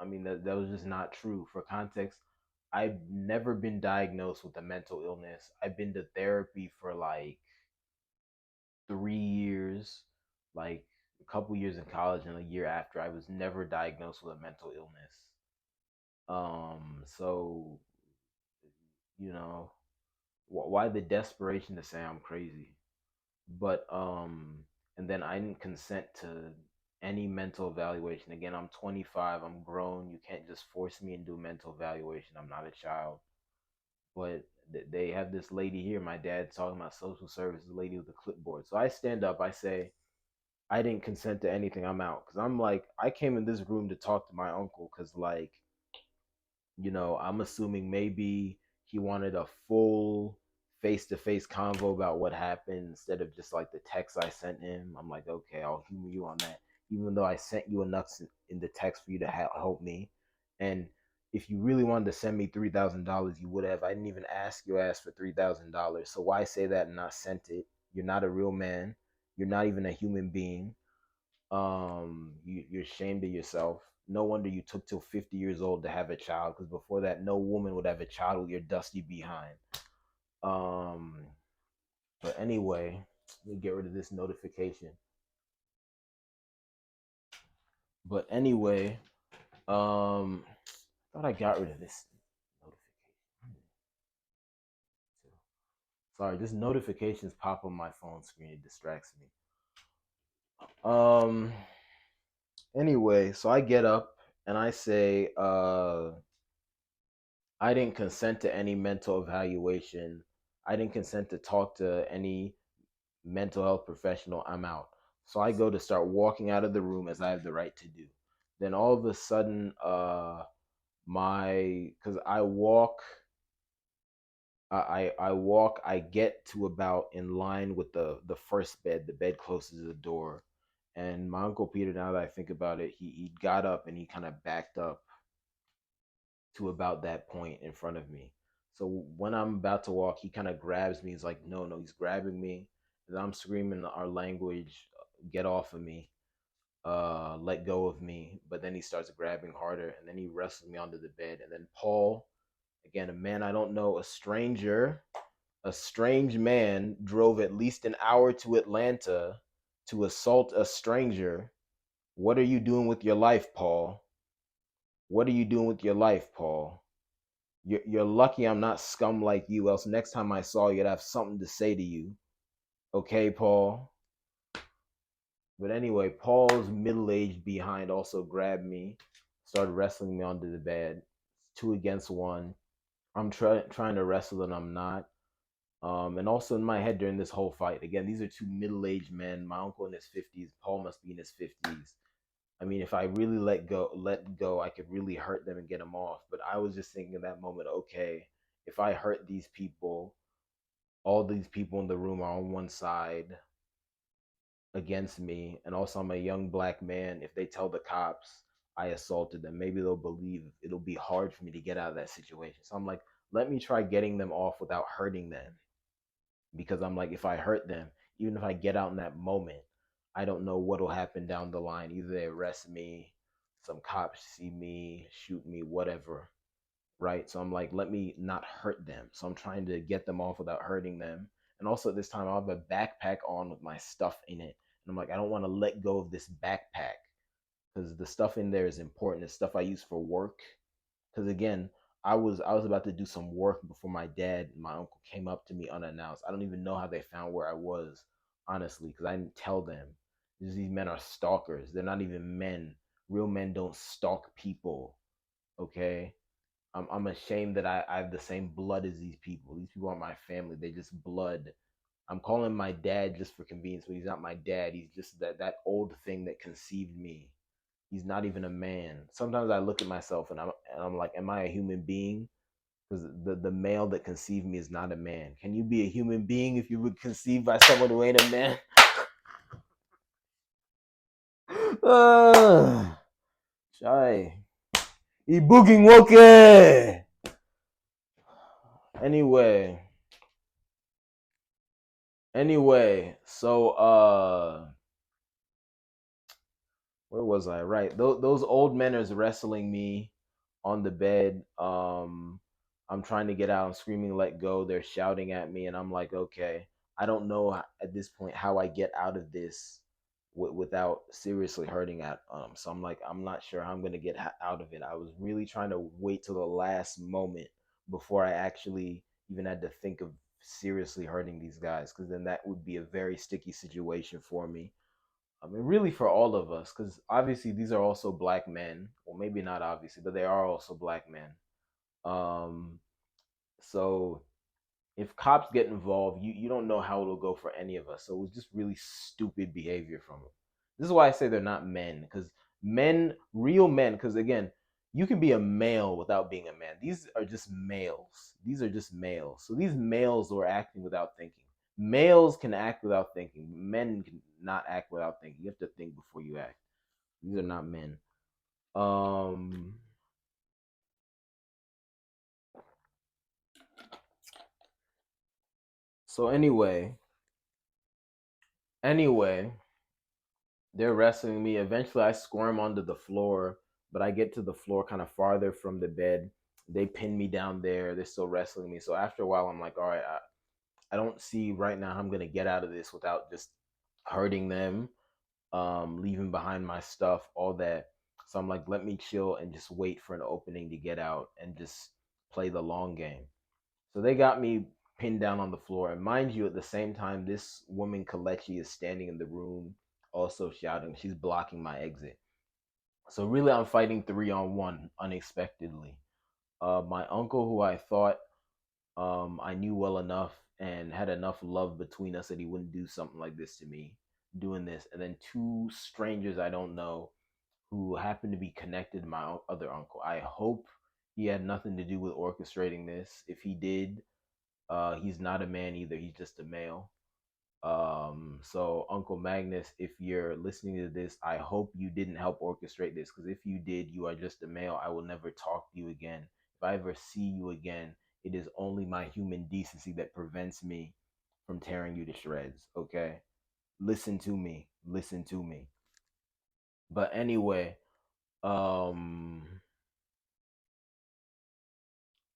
mean, that was just not true. For context, I've never been diagnosed with a mental illness. I've been to therapy for like 3 years, like a couple years in college and a year after. I was never diagnosed with a mental illness. So you know, why the desperation to say I'm crazy? But and then I didn't consent to any mental evaluation. Again, I'm 25. I'm grown. You can't just force me into a mental evaluation. I'm not a child. But they have this lady here. My dad's talking about social services, lady with a clipboard. So I stand up. I say, I didn't consent to anything. I'm out. Because I'm like, I came in this room to talk to my uncle. Because, like, I'm assuming maybe he wanted a full face to face convo about what happened instead of just like the text I sent him. I'm like, okay, I'll humor you on that. Even though I sent you enough in the text for you to help me. And if you really wanted to send me $3,000, you would have. I didn't even ask your ass for $3,000. So why say that and not sent it? You're not a real man. You're not even a human being. You're ashamed of yourself. No wonder you took till 50 years old to have a child, because before that no woman would have a child with your dusty behind. um but anyway, let me get rid of this notification. But anyway, I thought I got rid of this notification. Sorry, this notifications pop on my phone screen. It distracts me. um anyway, so I get up and I say, I didn't consent to any mental evaluation. I didn't consent to talk to any mental health professional. I'm out. So I go to start walking out of the room as I have the right to do. Then all of a sudden, because I get to about in line with the first bed, the bed closest to the door, and my uncle Peter. Now that I think about it, he got up and he kind of backed up to about that point in front of me. So when I'm about to walk, he kind of grabs me. He's like, no, no, he's grabbing me. And I'm screaming our language, get off of me, let go of me. But then he starts grabbing harder, and then he wrestles me onto the bed. And then Paul, again, a man I don't know, a stranger, a strange man drove at least an hour to Atlanta to assault a stranger. What are you doing with your life, Paul? What are you doing with your life, Paul? You're lucky I'm not scum like you, else next time I saw you, I'd have something to say to you. Okay, Paul? But anyway, Paul's middle aged behind also grabbed me, started wrestling me onto the bed. Two against one. I'm trying to wrestle and I'm not. And also in my head during this whole fight, again, these are two middle aged men. My uncle in his 50s, Paul must be in his 50s. I mean, if I really let go, I could really hurt them and get them off. But I was just thinking in that moment, okay, if I hurt these people, all these people in the room are on one side against me, and also I'm a young black man. If they tell the cops I assaulted them, maybe they'll believe it'll be hard for me to get out of that situation. So I'm like, let me try getting them off without hurting them, because I'm like, if I hurt them, even if I get out in that moment, I don't know what'll happen down the line. Either they arrest me, some cops see me, shoot me, whatever. Right? So I'm like, let me not hurt them. So I'm trying to get them off without hurting them. And also at this time, I have a backpack on with my stuff in it. And I'm like, I don't want to let go of this backpack because the stuff in there is important. It's stuff I use for work. Because again, I was about to do some work before my dad and my uncle came up to me unannounced. I don't even know how they found where I was, honestly, because I didn't tell them. These men are stalkers. They're not even men. Real men don't stalk people. Okay, I'm ashamed that I have the same blood as these people. These people aren't my family. They just blood. I'm calling him my dad just for convenience, but he's not my dad. He's just that old thing that conceived me. He's not even a man. Sometimes I look at myself and I'm like, am I a human being? Because the male that conceived me is not a man. Can you be a human being if you were conceived by someone who ain't a man? Shy. Ibuking woke. Anyway, so where was I? Right. Those old men is wrestling me on the bed. I'm trying to get out. I'm screaming, let go. They're shouting at me. And I'm like, okay, I don't know at this point how I get out of this without seriously hurting at so I'm like, I'm not sure how I'm going to get out of it. I was really trying to wait till the last moment before I actually even had to think of seriously hurting these guys, because then that would be a very sticky situation for me. I mean, really for all of us, because obviously these are also black men. Well, maybe not obviously, but they are also black men. Um, so if cops get involved, you don't know how it'll go for any of us. So it was just really stupid behavior from them. This is why I say they're not men, because men, real men, because again, you can be a male without being a man. These are just males. These are just males. So these males were acting without thinking. Males can act without thinking. Men can not act without thinking. You have to think before you act. These are not men. Um. So anyway, they're wrestling me. Eventually, I squirm onto the floor, but I get to the floor kind of farther from the bed. They pin me down there. They're still wrestling me. So after a while, I'm like, all right, I don't see right now how I'm gonna get out of this without just hurting them, leaving behind my stuff, all that. So I'm like, let me chill and just wait for an opening to get out and just play the long game. So they got me pinned down on the floor. And mind you, at the same time, this woman, Kalechi, is standing in the room, also shouting. She's blocking my exit. So really, I'm fighting 3-on-1 unexpectedly. My uncle, who I thought I knew well enough and had enough love between us that he wouldn't do something like this to me, doing this. And then two strangers I don't know who happen to be connected to my other uncle. I hope he had nothing to do with orchestrating this. If he did, he's not a man either. He's just a male. So Uncle Magnus, if you're listening to this, I hope you didn't help orchestrate this, because if you did, you are just a male. I will never talk to you again. If I ever see you again, it is only my human decency that prevents me from tearing you to shreds. Okay, listen to me. Listen to me. But anyway, um,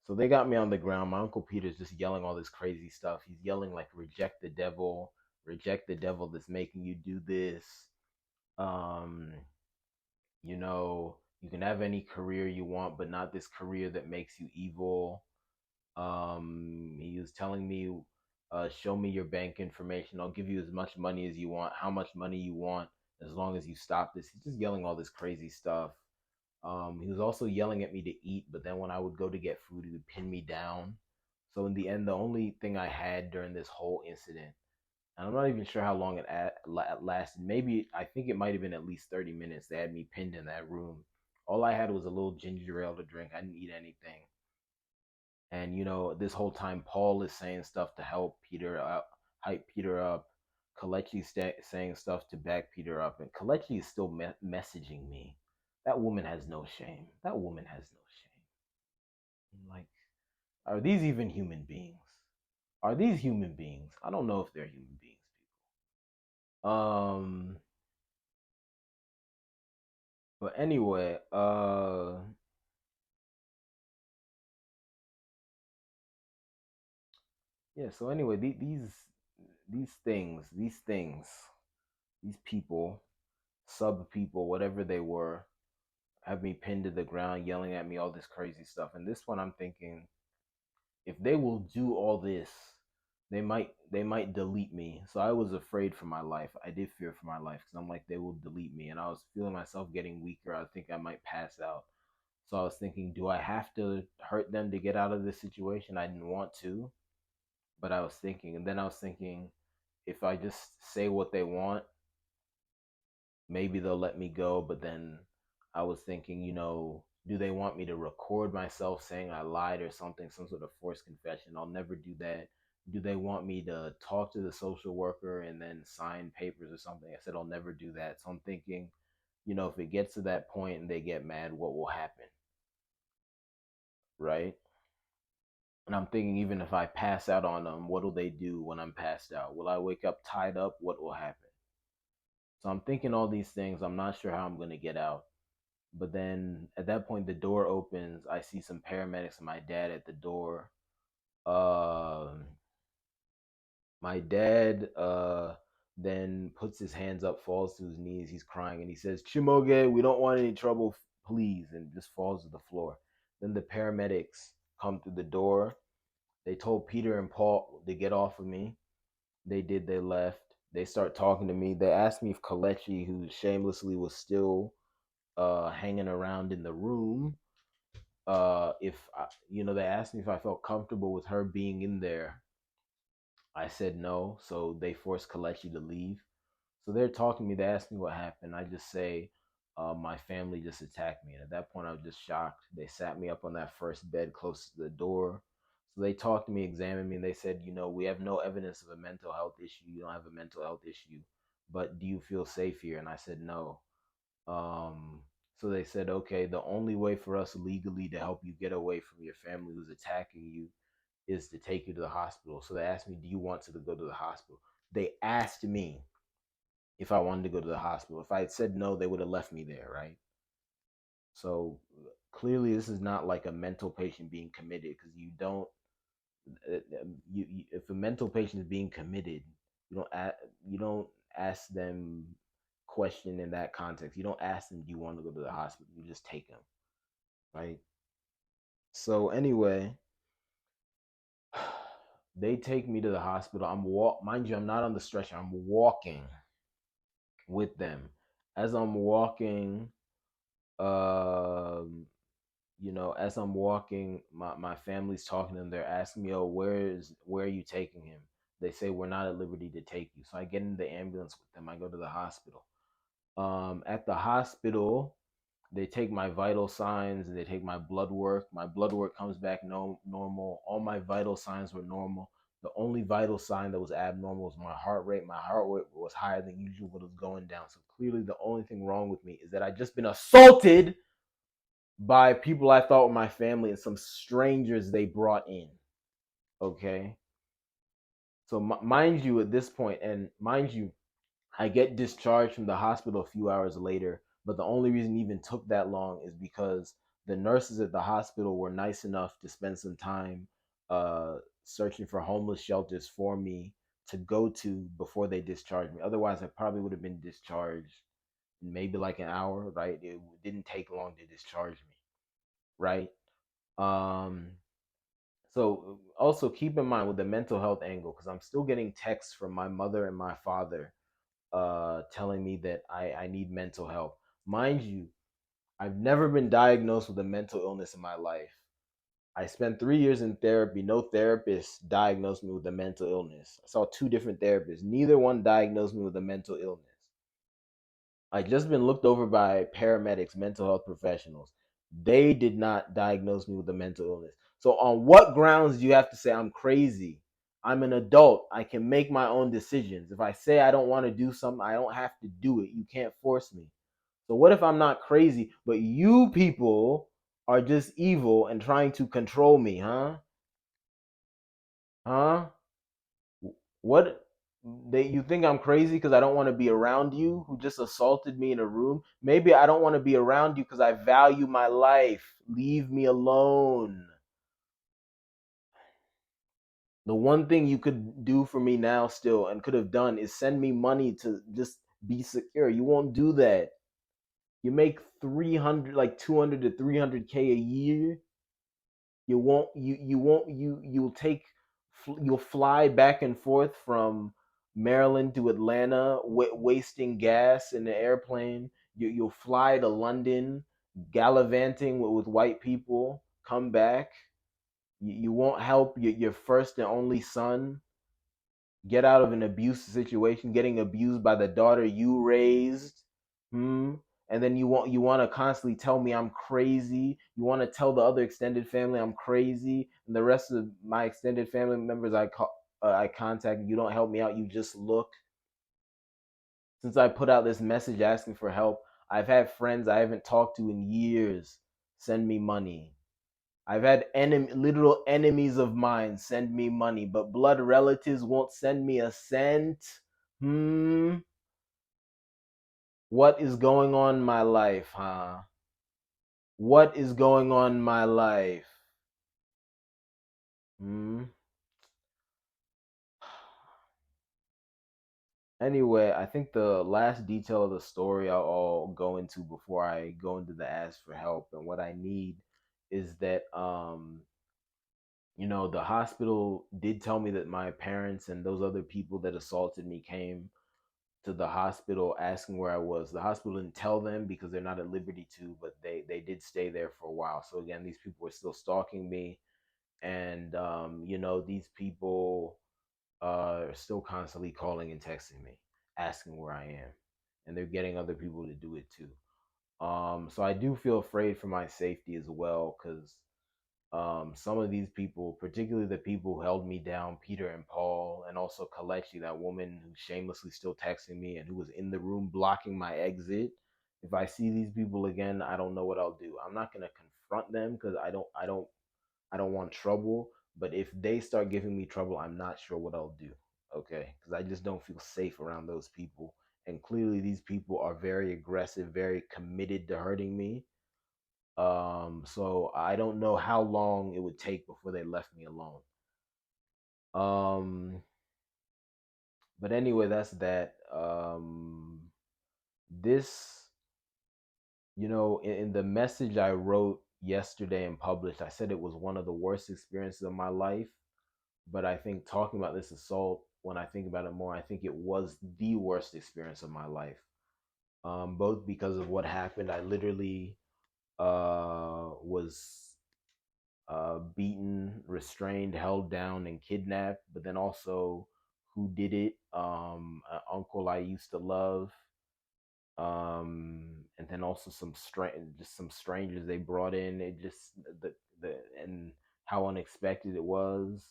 so they got me on the ground. My uncle Peter's just yelling all this crazy stuff. He's yelling like reject the devil that's making you do this. Um, you can have any career you want, but not this career that makes you evil. He was telling me, show me your bank information. I'll give you as much money as you want, how much money you want, as long as you stop this. He's just yelling all this crazy stuff. He was also yelling at me to eat, but then when I would go to get food, he would pin me down. So in the end, the only thing I had during this whole incident, and I'm not even sure how long it lasted. Maybe I think it might have been at least 30 minutes. They had me pinned in that room. All I had was a little ginger ale to drink. I didn't eat anything. And this whole time, Paul is saying stuff to help Peter up, hype Peter up. Kalechi's saying stuff to back Peter up, and Kalechi is still messaging me. That woman has no shame. That woman has no shame. Like, are these even human beings? Are these human beings? I don't know if they're human beings, people. But anyway, yeah. So anyway, these things, these people, sub people, whatever they were, have me pinned to the ground, yelling at me all this crazy stuff. And this one, I'm thinking, if they will do all this, they might delete me. So I was afraid for my life. I did fear for my life because I'm like, they will delete me, and I was feeling myself getting weaker. I think I might pass out. So I was thinking, do I have to hurt them to get out of this situation? I didn't want to, but I was thinking, and then I was thinking, if I just say what they want, maybe they'll let me go. But then I was thinking, do they want me to record myself saying I lied or something, some sort of forced confession? I'll never do that. Do they want me to talk to the social worker and then sign papers or something? I said I'll never do that. So I'm thinking, if it gets to that point and they get mad, what will happen? Right? And I'm thinking, even if I pass out on them, what will they do when I'm passed out? Will I wake up tied up? What will happen? So I'm thinking all these things. I'm not sure how I'm going to get out. But then at that point, the door opens. I see some paramedics and my dad at the door. Um, my dad then puts his hands up, falls to his knees. He's crying and he says, Chimoge, we don't want any trouble, please. And just falls to the floor. Then the paramedics come through the door. They told Peter and Paul to get off of me. They did, they left. They start talking to me. They asked me if Kalechi, who shamelessly was still hanging around in the room, if they asked me if I felt comfortable with her being in there. I said no, so they forced Kalechi to leave. So they're talking to me. They ask me what happened. I just say, my family just attacked me. And at that point, I was just shocked. They sat me up on that first bed close to the door. So they talked to me, examined me, and they said, we have no evidence of a mental health issue. You don't have a mental health issue, but do you feel safe here? And I said no. Um, so they said, okay, the only way for us legally to help you get away from your family who's attacking you is to take you to the hospital. So they asked me, do you want to go to the hospital? They asked me if I wanted to go to the hospital. If I had said no, they would have left me there, right? So clearly, this is not like a mental patient being committed, because if a mental patient is being committed, you don't ask them question in that context. You don't ask them, do you want to go to the hospital? You just take them, right? So anyway, they take me to the hospital. Mind you, I'm not on the stretcher. I'm walking with them. As I'm walking, um, as I'm walking, my family's talking to them. They're asking me, "Oh, where are you taking him?" They say we're not at liberty to take you. So I get in the ambulance with them. I go to the hospital. At the hospital, they take my vital signs and they take my blood work. My blood work comes back normal. All my vital signs were normal. The only vital sign that was abnormal was my heart rate. My heart rate was higher than usual, but it was going down. So clearly, the only thing wrong with me is that I just been assaulted by people I thought were my family and some strangers they brought in. Okay. So, mind you, at this point, and mind you, I get discharged from the hospital a few hours later, but the only reason it even took that long is because the nurses at the hospital were nice enough to spend some time searching for homeless shelters for me to go to before they discharged me. Otherwise, I probably would have been discharged in maybe like an hour, right? It didn't take long to discharge me, right? Um, so also keep in mind with the mental health angle, because I'm still getting texts from my mother and my father telling me that I need mental help. Mind you, I've never been diagnosed with a mental illness in my life. I spent 3 years in therapy. No therapist diagnosed me with a mental illness. I saw two different therapists. Neither one diagnosed me with a mental illness. I just been looked over by paramedics, mental health professionals. They did not diagnose me with a mental illness. So on what grounds do you have to say I'm crazy? I'm an adult. I can make my own decisions. If I say I don't want to do something, I don't have to do it. You can't force me. So what if I'm not crazy, but you people are just evil and trying to control me, huh? Huh? What, they, you think I'm crazy because I don't want to be around you who just assaulted me in a room? Maybe I don't want to be around you because I value my life. Leave me alone. The one thing you could do for me now still and could have done is send me money to just be secure. You won't do that. You make 300, like 200 to 300K a year. You'll take, you'll fly back and forth from Maryland to Atlanta, wasting gas in the airplane. You'll fly to London, gallivanting with white people, come back. You won't help your first and only son get out of an abusive situation, getting abused by the daughter you raised. Hmm. And then you want to constantly tell me I'm crazy. You want to tell the other extended family I'm crazy, and the rest of my extended family members I contact. You don't help me out. You just look. Since I put out this message asking for help, I've had friends I haven't talked to in years send me money. I've had literal enemies of mine send me money, but blood relatives won't send me a cent. Hmm. What is going on in my life, huh? What is going on in my life? Hmm. Anyway, I think the last detail of the story I'll go into before I go into the ask for help and what I need is that the hospital did tell me that my parents and those other people that assaulted me came to the hospital asking where I was. The hospital didn't tell them because they're not at liberty to, but they did stay there for a while. So again, these people were still stalking me, and these people are still constantly calling and texting me, asking where I am, and they're getting other people to do it too. So I do feel afraid for my safety as well because some of these people, particularly the people who held me down, Peter and Paul, and also Kalechi, that woman who's shamelessly still texting me and who was in the room blocking my exit. If I see these people again, I don't know what I'll do. I'm not gonna confront them because I don't want trouble. But if they start giving me trouble, I'm not sure what I'll do. Okay, because I just don't feel safe around those people. And clearly, these people are very aggressive, very committed to hurting me. So I don't know how long it would take before they left me alone. Um, but anyway, that's that. This, in the message I wrote yesterday and published, I said it was one of the worst experiences of my life. But I think talking about this assault, when I think about it more, I think it was the worst experience of my life. Both because of what happened. I literally was beaten, restrained, held down, and kidnapped. But then also, who did it? An uncle I used to love, and then also just some strangers they brought in. It just the and how unexpected it was,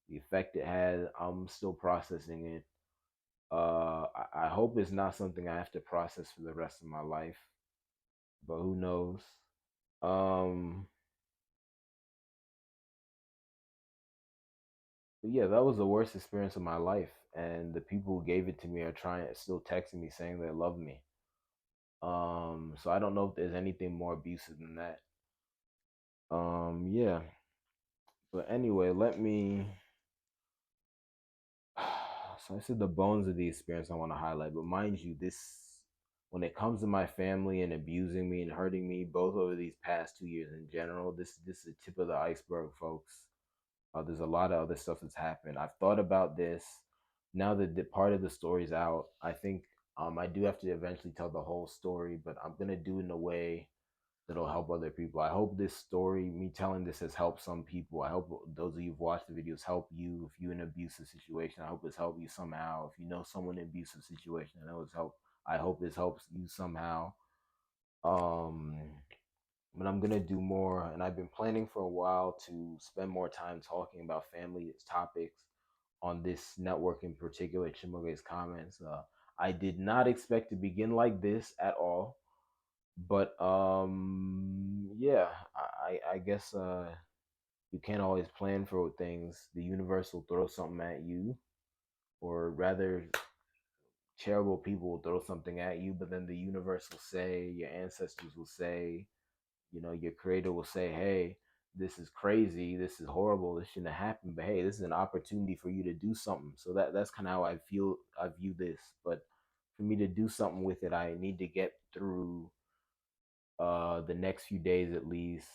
the effect it had. I'm still processing it. I hope it's not something I have to process for the rest of my life, but who knows? Um, but yeah, that was the worst experience of my life, and the people who gave it to me are trying, still texting me saying they love me. So I don't know if there's anything more abusive than that. Yeah. But anyway, let me. So I said the bones of the experience I want to highlight, but mind you, this when it comes to my family and abusing me and hurting me, both over these past 2 years in general, this is the tip of the iceberg, folks. There's a lot of other stuff that's happened. I've thought about this. Now that the part of the story's out, I think I do have to eventually tell the whole story, but I'm gonna do it in a way that'll help other people. I hope this story, me telling this, has helped some people. I hope those of you who've watched the videos help you. If you're in an abusive situation, I hope it's helped you somehow. If you know someone in an abusive situation, I know it's help. I hope this helps you somehow. Um, but I'm gonna do more, and I've been planning for a while to spend more time talking about family topics on this network in particular. Chimuge's comments. I did not expect to begin like this at all, but yeah, I guess you can't always plan for things. The universe will throw something at you, or rather, terrible people will throw something at you, but then the universe will say, your ancestors will say, your creator will say, hey, this is crazy, this is horrible, this shouldn't have happened, but hey, this is an opportunity for you to do something. So that's kind of how I view this. But for me to do something with it, I need to get through the next few days, at least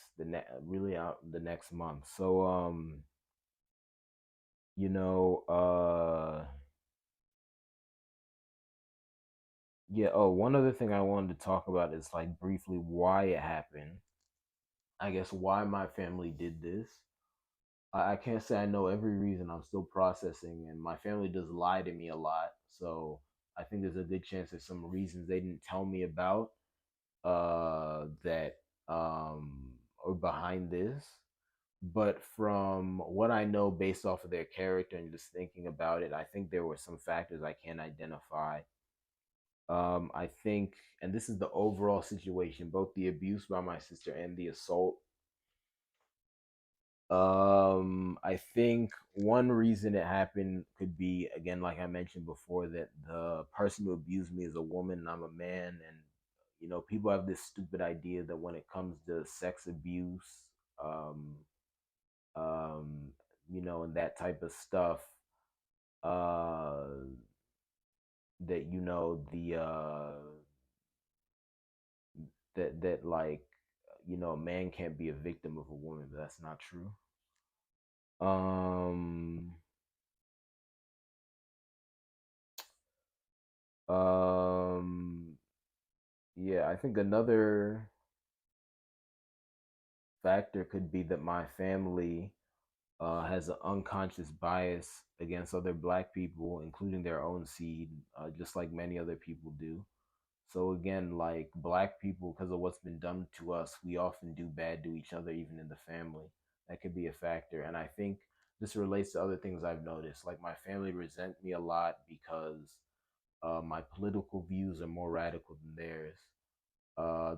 really out the next month. So you know yeah, oh, one other thing I wanted to talk about is like briefly why it happened. I guess why my family did this. I can't say I know every reason. I'm still processing, and my family does lie to me a lot. So I think there's a good chance there's some reasons they didn't tell me about that are behind this. But from what I know based off of their character and just thinking about it, I think there were some factors I can't identify. I think, and this is the overall situation, both the abuse by my sister and the assault. I think one reason it happened could be, again, like I mentioned before, that the person who abused me is a woman and I'm a man, and people have this stupid idea that when it comes to sex abuse, um, um, and that type of stuff, uh, that that like a man can't be a victim of a woman, but that's not true. Um, um, yeah, I think another factor could be that my family has an unconscious bias against other black people, including their own seed, just like many other people do. So again, like black people, because of what's been done to us, we often do bad to each other, even in the family. That could be a factor. And I think this relates to other things I've noticed. Like my family resent me a lot because my political views are more radical than theirs.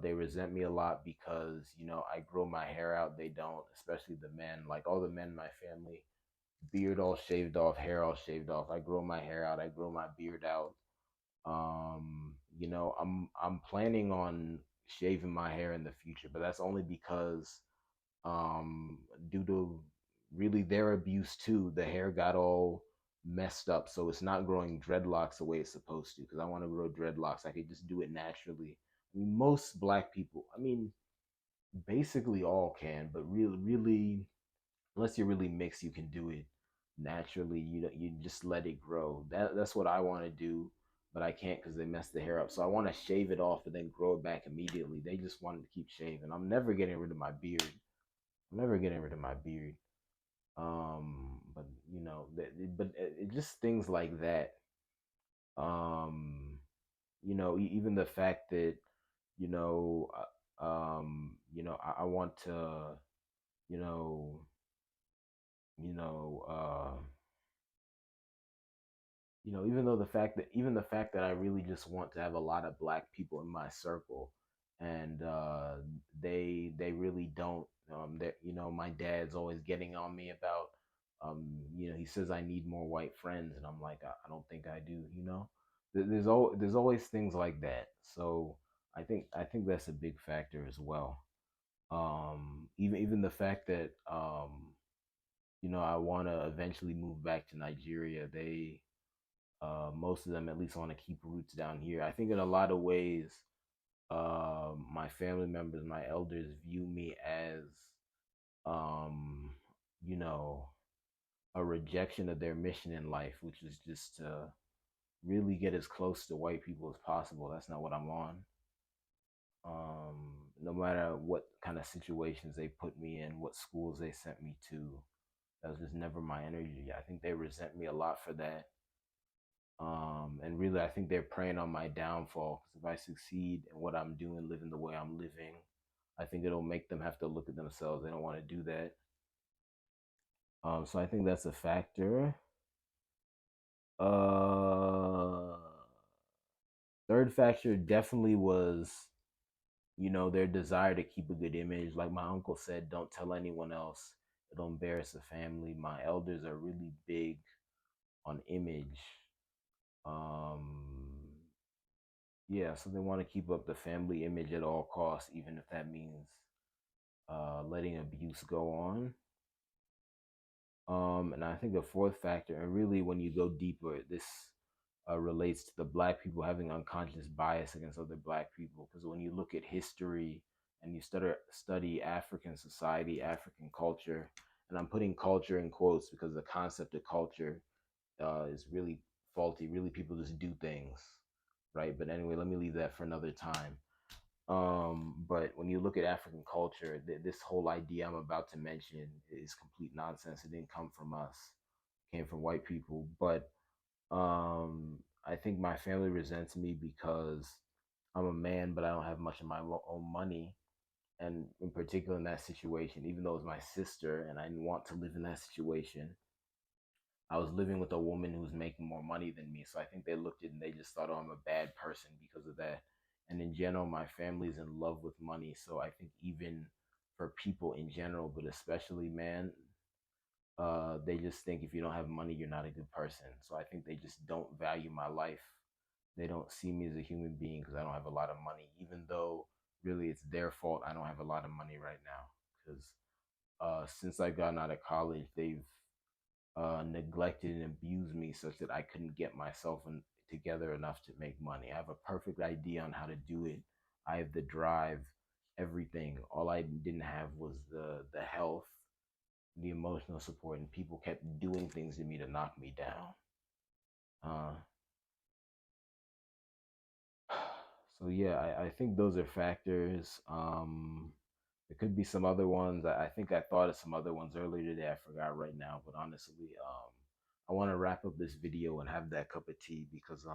They resent me a lot because I grow my hair out. They don't, especially the men. Like all the men in my family, beard all shaved off, hair all shaved off. I grow my hair out. I grow my beard out. I'm planning on shaving my hair in the future, but that's only because um due to really their abuse too, the hair got all messed up, so it's not growing dreadlocks the way it's supposed to. Because I want to grow dreadlocks, I could just do it naturally. I mean, most black people, I mean, basically all can, but really, unless you're really mixed, you can do it naturally. You just let it grow. That's what I want to do, but I can't because they messed the hair up. So I want to shave it off and then grow it back immediately. They just wanted to keep shaving. I'm never getting rid of my beard. I'm never getting rid of my beard. But it just things like that. Um, even the fact that you know, I want to, you know, you know, uh, even the fact that I really just want to have a lot of black people in my circle, and they really don't. That my dad's always getting on me about he says I need more white friends, and I'm like I don't think I do. There's always things like that. So I think that's a big factor as well. Even the fact that I want to eventually move back to Nigeria. They most of them at least want to keep roots down here. I think in a lot of ways, my family members, my elders view me as um, you know, a rejection of their mission in life, which is just to really get as close to white people as possible. That's not what I'm on. No matter what kind of situations they put me in, what schools they sent me to, that was just never my energy. I think they resent me a lot for that. And really, I think they're preying on my downfall. Because if I succeed in what I'm doing, living the way I'm living, I think it'll make them have to look at themselves. They don't want to do that. So I think that's a factor. Uh, Third factor definitely was, their desire to keep a good image. Like my uncle said, don't tell anyone else. It'll embarrass the family. My elders are really big on image. Um, yeah, so they want to keep up the family image at all costs, even if that means letting abuse go on. And I think the fourth factor, and really when you go deeper, this relates to the black people having unconscious bias against other black people. Because when you look at history and you study African society, African culture, and I'm putting culture in quotes because the concept of culture is really faulty. Really, people just do things, right? But anyway, let me leave that for another time. But when you look at African culture, this whole idea I'm about to mention is complete nonsense. It didn't come from us; it came from white people. But I think my family resents me because I'm a man, but I don't have much of my own money. And in particular, in that situation, even though it's my sister, and I didn't want to live in that situation, I was living with a woman who was making more money than me. So I think they looked at it and they just thought, oh, I'm a bad person because of that. And in general, my family's in love with money. So I think even for people in general, but especially man, they just think if you don't have money, you're not a good person. So I think they just don't value my life. They don't see me as a human being because I don't have a lot of money, even though really it's their fault I don't have a lot of money right now. Because since I've gotten out of college, they've neglected and abused me such that I couldn't get myself together enough to make money. I have a perfect idea on how to do it. I have the drive, everything. All I didn't have was the health, the emotional support, and people kept doing things to me to knock me down. Uh, so yeah, I think those are factors. There could be some other ones. I think I thought of some other ones earlier today. I forgot right now, but honestly, I want to wrap up this video and have that cup of tea because,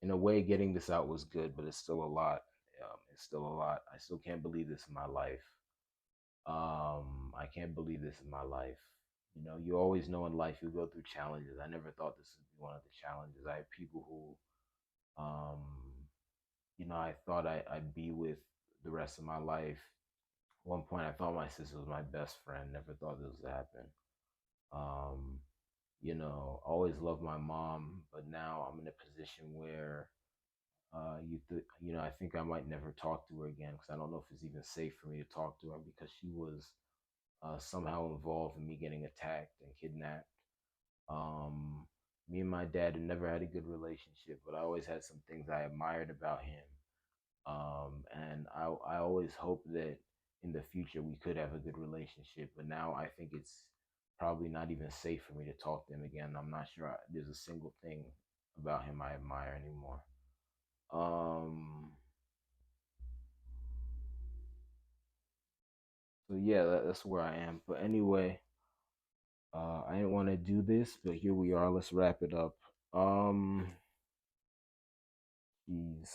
in a way, getting this out was good, but it's still a lot. It's still a lot. I still can't believe this in my life. I can't believe this in my life. You always know in life you go through challenges. I never thought this would be one of the challenges. I have people who, I thought I'd be with the rest of my life. At one point, I thought my sister was my best friend. Never thought this would happen. Um, always loved my mom, but now I'm in a position where I think I might never talk to her again because I don't know if it's even safe for me to talk to her because she was somehow involved in me getting attacked and kidnapped. Um, Me and my dad had never had a good relationship, but I always had some things I admired about him. And I always hope that in the future we could have a good relationship. But now I think it's probably not even safe for me to talk to him again. I'm not sure there's a single thing about him I admire anymore. Um, so yeah, that's where I am. But anyway, I didn't want to do this, but here we are. Let's wrap it up. Um, Jeez.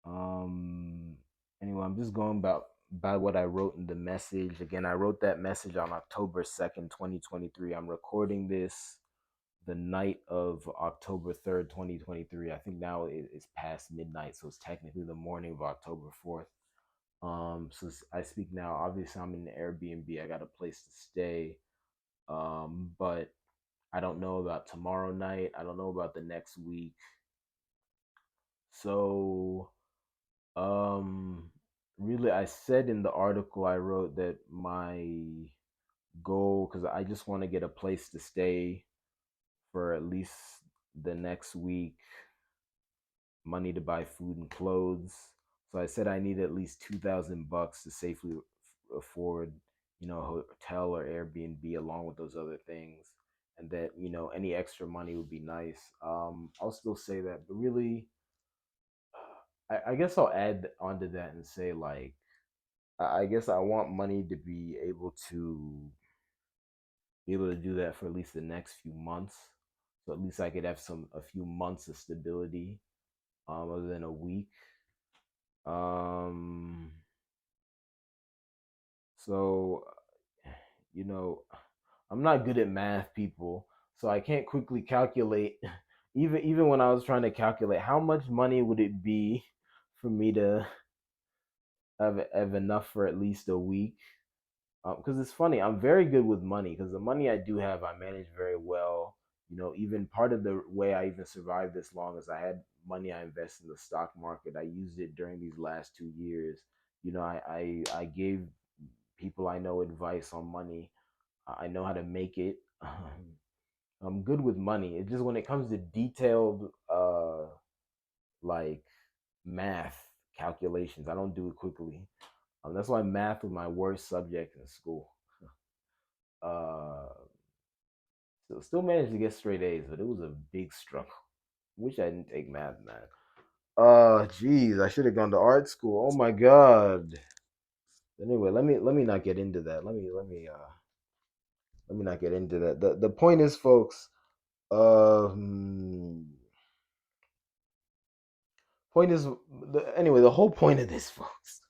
Um. Anyway, I'm just going about by what I wrote in the message. Again, I wrote that message on October 2nd, 2023. I'm recording this the night of October 3rd, 2023. I think now it's past midnight, so it's technically the morning of October 4th. So I speak now. Obviously, I'm in the Airbnb. I got a place to stay. But I don't know about tomorrow night. I don't know about the next week. So, um, really, I said in the article I wrote that my goal, because I just want to get a place to stay for at least the next week, money to buy food and clothes. So I said I need at least $2,000 to safely afford, a hotel or Airbnb along with those other things. And that, any extra money would be nice. I'll still say that, but really, I guess I'll add onto that and say, like, I guess I want money to be able to do that for at least the next few months. So at least I could have a few months of stability, other than a week. Um, so you know, I'm not good at math, people, so I can't quickly calculate. Even when I was trying to calculate how much money would it be for me to have enough for at least a week. Because it's funny, I'm very good with money. Because the money I do have, I manage very well. Even part of the way I even survived this long is I had money I invested in the stock market. I used it during these last 2 years. I gave people I know advice on money. I know how to make it. I'm good with money. It's just when it comes to detailed, like math calculations, I don't do it quickly. That's why math was my worst subject in school. Uh, still managed to get straight A's, but it was a big struggle. Wish I didn't take math, man. Geez, I should have gone to art school. Oh my god. Anyway, let me not get into that. Let me not get into that. The point is, folks. Um, point is, anyway, the whole point of this, folks.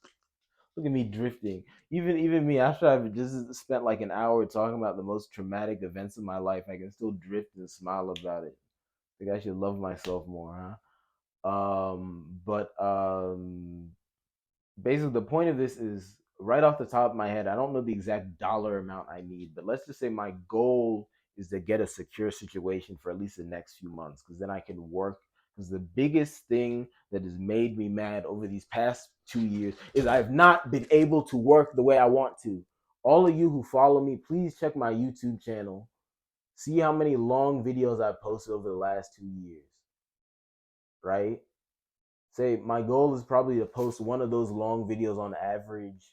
Look at me drifting. Even me, after I've just spent like an hour talking about the most traumatic events of my life, I can still drift and smile about it. I think I should love myself more, huh? But basically the point of this is, right off the top of my head, I don't know the exact dollar amount I need, but let's just say my goal is to get a secure situation for at least the next few months, because then I can work. Because the biggest thing that has made me mad over these past 2 years is I've not been able to work the way I want to. All of you who follow me, please check my YouTube channel. See how many long videos I've posted over the last 2 years, right? Say my goal is probably to post one of those long videos on average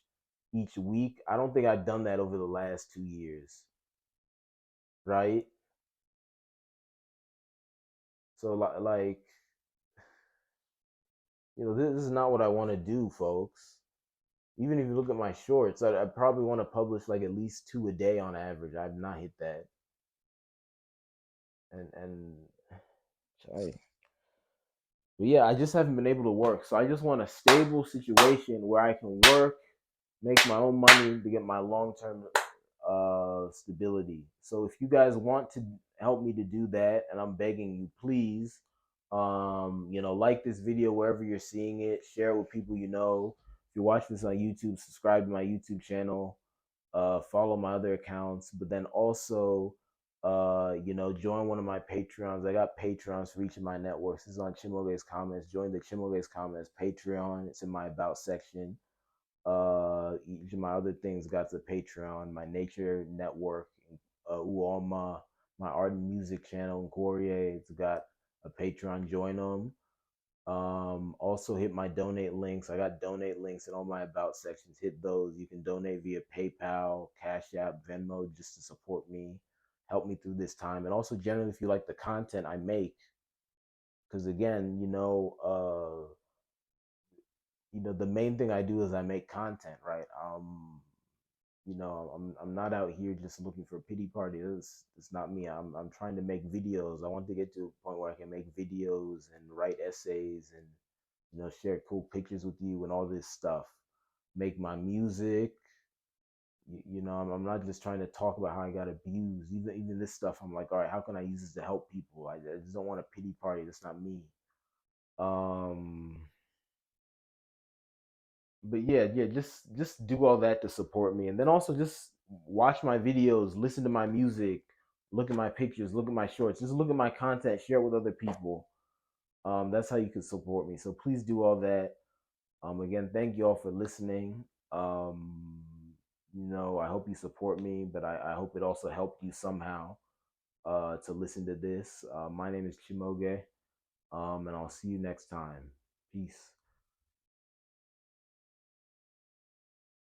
each week. I don't think I've done that over the last 2 years, right? So like, this is not what I want to do, folks. Even if you look at my shorts, I probably want to publish like at least two a day on average. I've not hit that, and I, but yeah, I just haven't been able to work. So I just want a stable situation where I can work, make my own money to get my long term stability. So if you guys want to help me to do that, and I'm begging you, please, like this video wherever you're seeing it, share it with people you know. If you're watching this on YouTube, subscribe to my YouTube channel, follow my other accounts, but then also, join one of my Patreons. I got Patreons for each of my networks. This is on Chimoge's Comments. Join the Chimoge's Comments Patreon. It's in my About section. Each of my other things got the Patreon, my Nature Network, Uoma, my art and music channel, Gorie. It's got a Patreon. Join them. Also hit my donate links. I got donate links in all my about sections. Hit those. You can donate via PayPal, Cash App, Venmo, just to support me, help me through this time. And also generally, if you like the content I make, because again, the main thing I do is I make content, right? I'm not out here just looking for a pity party. It's not me. I'm trying to make videos. I want to get to a point where I can make videos and write essays and share cool pictures with you and all this stuff. Make my music, I'm not just trying to talk about how I got abused. Even this stuff, I'm like, all right, how can I use this to help people? I just don't want a pity party. That's not me. Um, but yeah, just do all that to support me, and then also just watch my videos, listen to my music, look at my pictures, look at my shorts, just look at my content, share it with other people. That's how you can support me. So please do all that. Again, thank you all for listening. I hope you support me, but I hope it also helped you somehow to listen to this. My name is Chimoge, and I'll see you next time. Peace.